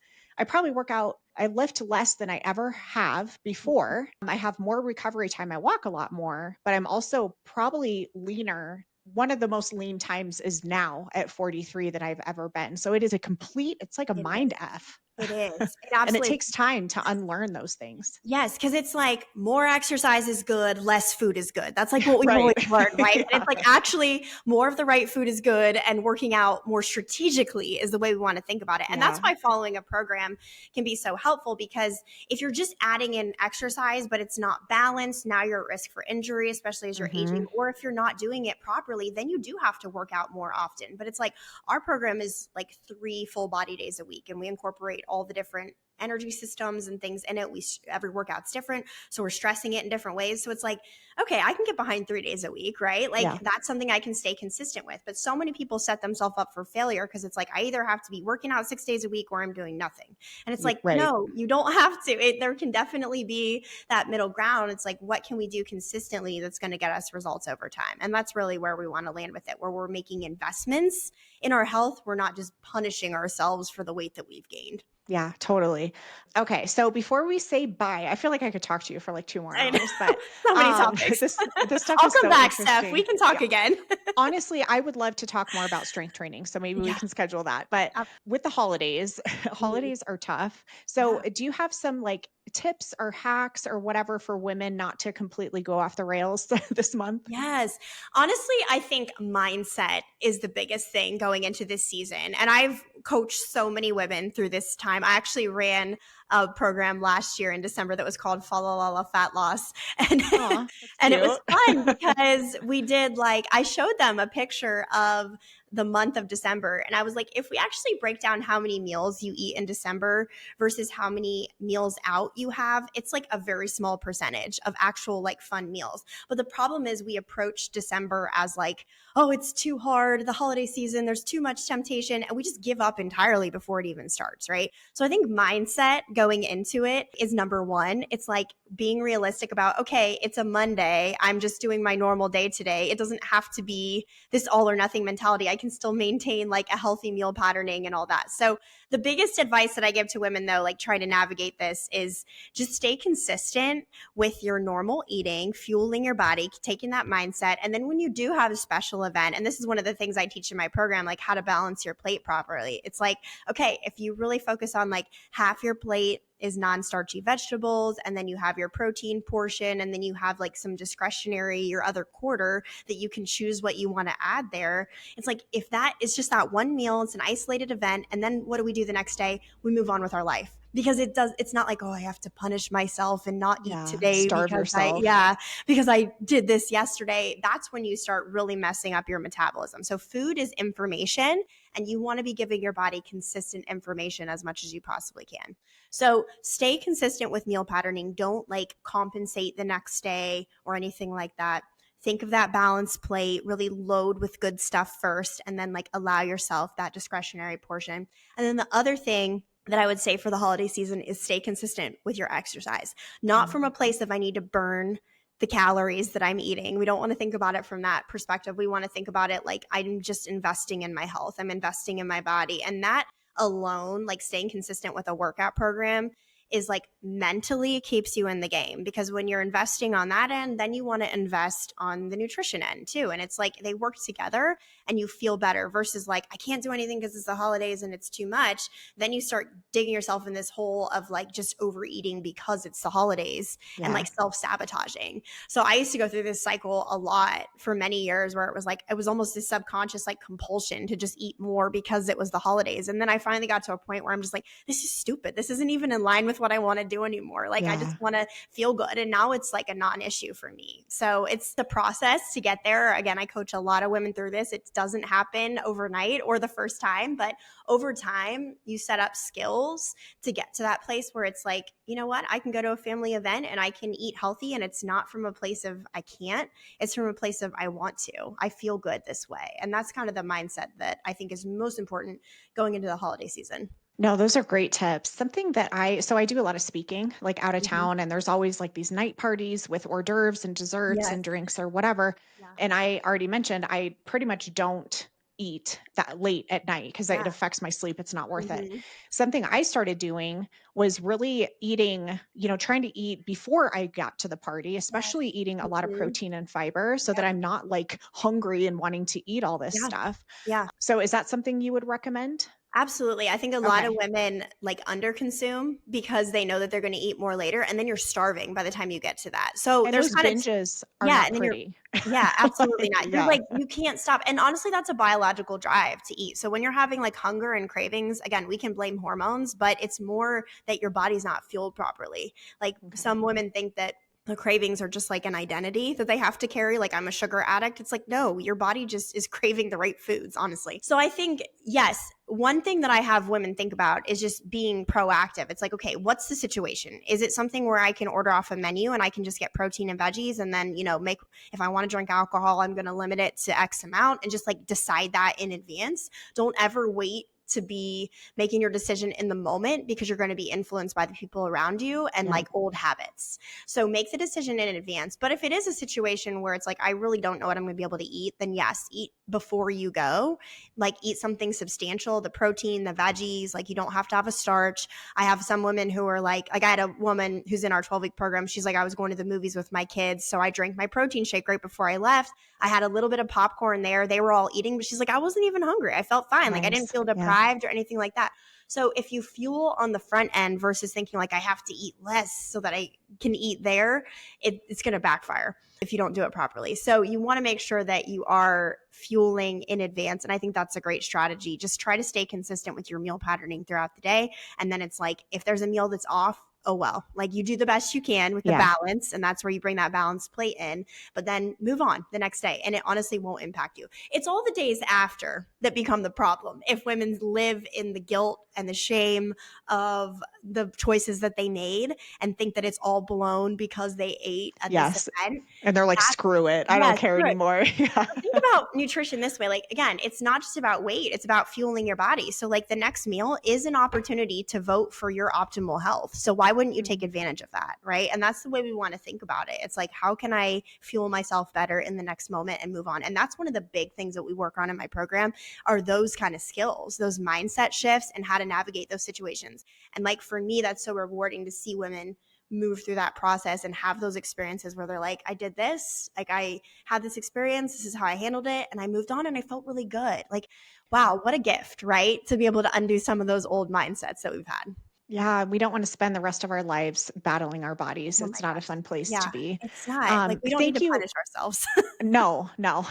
I lift less than I ever have before. I have more recovery time. I walk a lot more, but I'm also probably leaner. One of the most lean times is now at 43 that I've ever been. So it's like a It mind is. F. It is. It And it absolutely takes time to unlearn those things. yes, because it's like more exercise is good, less food is good. That's like what we've Right. always learned, right? And Yeah. it's like actually more of the right food is good and working out more strategically is the way we want to think about it. And that's Yeah. why following a program can be so helpful because if you're just adding in exercise, but it's not balanced, now you're at risk for injury, especially as you're aging. Mhm. Or if you're not doing it properly, then you do have to work out more often. But it's like our program is like 3 full body days a week and we incorporate all the different energy systems and things in it. Every workout's different, so we're stressing it in different ways. So it's like, okay, I can get behind 3 days a week, right? Like Yeah. that's something I can stay consistent with. But so many people set themselves up for failure because it's like I either have to be working out 6 days a week or I'm doing nothing. And it's like, Right. no, you don't have to. There can definitely be that middle ground. It's like, what can we do consistently that's going to get us results over time? And that's really where we want to land with it, where we're making investments in our health. We're not just punishing ourselves for the weight that we've gained. Yeah, totally. Okay, so before we say bye, I feel like I could talk to you for like 2 more I know. hours, but, So many topics. this stuff I'll is come so back, Steph. We interesting. can talk Yeah. again. Honestly, I would love to talk more about strength training, so maybe we Yeah. can schedule that, but with the holidays, Mhm. holidays are tough. So, Yeah. do you have some, like, tips or hacks or whatever for women not to completely go off the rails this month? Yes. Honestly, I think mindset is the biggest thing going into this season. And I've coached so many women through this time. I actually ran a program last year in December that was called Fa La La La Fat Loss. And Aw, that's and it was cute. fun because we did like I showed them a picture of the month of December and I was like, if we actually break down how many meals you eat in December versus how many meals out you have, it's like a very small percentage of actual like fun meals. But the problem is we approach December as like, oh, it's too hard, the holiday season, there's too much temptation, and we just give up entirely before it even starts, right? So I think mindset going into it is number one. It's like being realistic about, okay, it's a Monday, I'm just doing my normal day today. It doesn't have to be this all or nothing mentality. I can still maintain like a healthy meal patterning and all that. So the biggest advice that I give to women though, like trying to navigate this is just stay consistent with your normal eating, fueling your body, taking that mindset. And then when you do have a special event, and this is one of the things I teach in my program, like how to balance your plate properly. It's like, okay, if you really focus on like half your plate is non-starchy vegetables and then you have your protein portion and then you have like some discretionary your other quarter that you can choose what you want to add there. It's like if that is just that one meal, it's an isolated event, and then what do we do the next day? We move on with our life because it's not like, oh, I have to punish myself and not eat Yeah, today starve because yourself. because I did this yesterday. That's when you start really messing up your metabolism. So food is information and you want to be giving your body consistent information as much as you possibly can. So stay consistent with meal patterning. Don't like compensate the next day or anything like that. Think of that balanced plate, really load with good stuff first, and then like allow yourself that discretionary portion. And then the other thing that I would say for the holiday season is stay consistent with your exercise, not from a Mm. place of I need to burn the calories that I'm eating. We don't want to think about it from that perspective. We want to think about it like I'm just investing in my health, I'm investing in my body. And that alone, like staying consistent with a workout program, is like mentally keeps you in the game because when you're investing on that end, then you want to invest on the nutrition end too. And it's like they work together and you feel better versus like, I can't do anything because it's the holidays and it's too much. Then you start digging yourself in this hole of like just overeating because it's the holidays and Yeah. like self sabotaging. So I used to go through this cycle a lot for many years where it was like, it was almost this subconscious like compulsion to just eat more because it was the holidays. And then I finally got to a point where I'm just like, this is stupid. This isn't even in line with what I want to do anymore. Like I just Yeah. want to feel good. And now it's like a non-issue for me. So it's the process to get there. Again, I coach a lot of women through this. It doesn't happen overnight or the first time, but over time you set up skills to get to that place where it's like, you know what, I can go to a family event and I can eat healthy. And it's not from a place of I can't, it's from a place of I want to. I feel good this way. And that's kind of the mindset that I think is most important going into the holiday season. No, those are great tips. Something that I do a lot of speaking, like out of Mhm. town, and there's always like these night parties with hors d'oeuvres and desserts Yes. and drinks or whatever. Yeah. And I already mentioned I pretty much don't eat that late at night because it Yeah. affects my sleep. It's not worth it. Mhm. Something I started doing was really eating, trying to eat before I got to the party, Yes. especially eating a lot of Mhm. protein and fiber so that Yeah. I'm not like hungry and wanting to eat all this Yeah. stuff. Yeah. So is that something you would recommend? Absolutely. I think a lot of Okay. women like underconsume because they know that they're going to eat more later, and then you're starving by the time you get to that. So And there's those kind of binges are yeah, not and then you're pretty. yeah, absolutely Like, not. You're yeah. like you can't stop. And honestly, that's a biological drive to eat. So when you're having like hunger and cravings, again, we can blame hormones, but it's more that your body's not fueled properly. Like Okay. some women think that the cravings are just like an identity that they have to carry. Like I'm a sugar addict. It's like, no, your body just is craving the right foods, honestly. So I think, yes, one thing that I have women think about is just being proactive. It's like, okay, what's the situation? Is it something where I can order off a menu and I can just get protein and veggies and then, make, if I want to drink alcohol, I'm going to limit it to X amount and just like decide that in advance. Don't ever wait to be making your decision in the moment because you're going to be influenced by the people around you and Yeah. like old habits. So make the decision in advance. But if it is a situation where it's like, I really don't know what I'm going to be able to eat, then yes, eat before you go. Like eat something substantial, the protein, the veggies, like you don't have to have a starch. I have some women who are like I had a woman who's in our 12-week program. She's like, I was going to the movies with my kids. So I drank my protein shake right before I left. I had a little bit of popcorn there. They were all eating, but she's like, I wasn't even hungry. I felt fine. Like I didn't Nice. feel Yeah. deprived or anything like that. So if you fuel on the front end versus thinking like I have to eat less so that I can eat there, it's going to backfire if you don't do it properly. So you want to make sure that you are fueling in advance. And I think that's a great strategy. Just try to stay consistent with your meal patterning throughout the day. And then it's like, if there's a meal that's off, oh well, like you do the best you can with the Yeah. balance. And that's where you bring that balanced plate in, but then move on the next day. And it honestly won't impact you. It's all the days after that become the problem. If women live in the guilt and the shame of the choices that they made and think that it's all blown because they ate at this Yes. event, And they're like, that's screw it. I don't yeah, care screw it. anymore. Yeah. Think about nutrition this way. Like, again, it's not just about weight, it's about fueling your body. So, like, the next meal is an opportunity to vote for your optimal health. So, why wouldn't you take Mhm. advantage of that? Right. And that's the way we want to think about it. It's like, how can I fuel myself better in the next moment and move on? And that's one of the big things that we work on in my program are those kind of skills, those mindset shifts and how to navigate those situations. And, like, for me, that's so rewarding to see women move through that process and have those experiences where they're like, I did this, like I had this experience, this is how I handled it, and I moved on and I felt really good. Like, wow, what a gift, right? To be able to undo some of those old mindsets that we've had. Yeah, we don't wanna spend the rest of our lives battling our bodies. Oh my It's not a gosh. fun place Yeah, to be. it's not. Like, we don't need Thank to you. punish ourselves. No, no.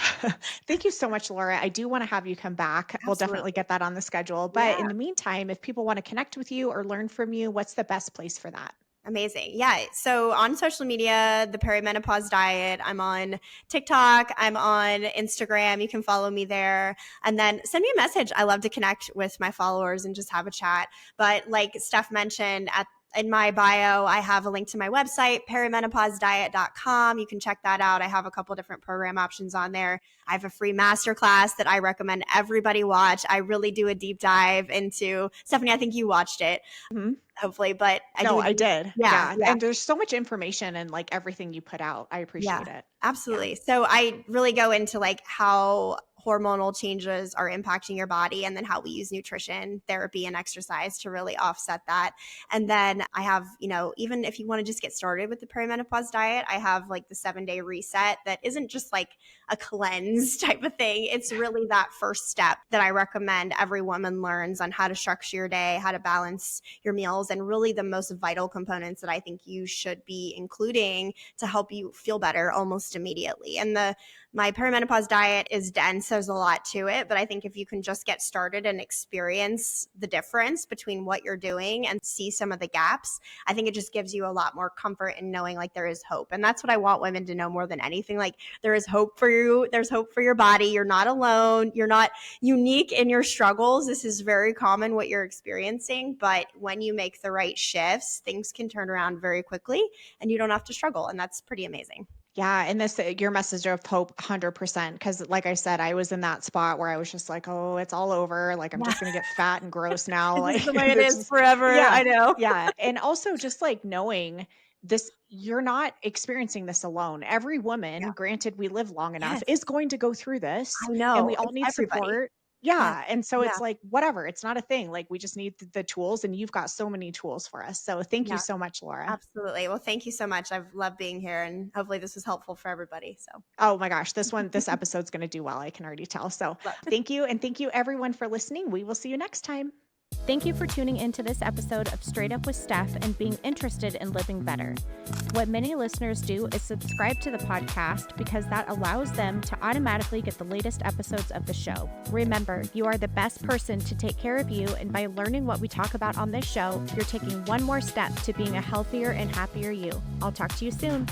Thank you so much, Laura. I do wanna have you come back. We'll definitely Absolutely. get that on the schedule. But Yeah. in the meantime, if people wanna connect with you or learn from you, what's the best place for that? Amazing. Yeah. So on social media, the Perimenopause Diet, I'm on TikTok, I'm on Instagram. You can follow me there. And then send me a message. I love to connect with my followers and just have a chat. But like Steph mentioned, in my bio, I have a link to my website, perimenopause.diet.com. You can check that out. I have a couple different program options on there. I have a free masterclass that I recommend everybody watch. I really do a deep dive into Stephanie. I think you watched it Mhm. hopefully, but I do No, a I deep did. yeah, Yeah, yeah. and there's so much information and, like, everything you put out. I Yeah, appreciate it. Yeah. absolutely. So I really go into like how hormonal changes are impacting your body and then how we use nutrition, therapy, and exercise to really offset that. And then I have, even if you want to just get started with the perimenopause diet, I have like the 7-day reset that isn't just like a cleanse type of thing. It's really that first step that I recommend every woman learns on how to structure your day, how to balance your meals, and really the most vital components that I think you should be including to help you feel better almost immediately. And my perimenopause diet is dense. There's a lot to it, but I think if you can just get started and experience the difference between what you're doing and see some of the gaps, I think it just gives you a lot more comfort in knowing like there is hope. And that's what I want women to know more than anything. Like there is hope for you. There's hope for your body. You're not alone. You're not unique in your struggles. This is very common what you're experiencing, but when you make the right shifts, things can turn around very quickly and you don't have to struggle. And that's pretty amazing. Yeah, and this your message of hope 100% because like I said, I was in that spot where I was just like, "Oh, it's all over, like, I'm Yeah. just gonna get fat and gross now," Is this like, the way it this is is forever? yeah, I know. yeah, and also just, like, knowing this you're not experiencing this alone. Every Yeah. woman, granted we live long enough, is Yes. going to go through this, I and know. we all It's need everybody. support. Yes. Yeah, and so Yeah. it's like, whatever, it's not a thing, like, we just need the tools, and you've got so many tools for us, so thank you Yeah. so much, Laura. Absolutely. Well, thank you so much. I've loved being here, and hopefully this was helpful for everybody. So, Oh my gosh, this episode's gonna do well, I can already tell, so love. thank you, and thank you everyone for listening. We will see you next time. Thank you for tuning into this episode of Straight Up with Steph and being interested in living better. What many listeners do is subscribe to the podcast because that allows them to automatically get the latest episodes of the show. Remember, you are the best person to take care of you, and by learning what we talk about on this show, you're taking one more step to being a healthier and happier you. I'll talk to you soon.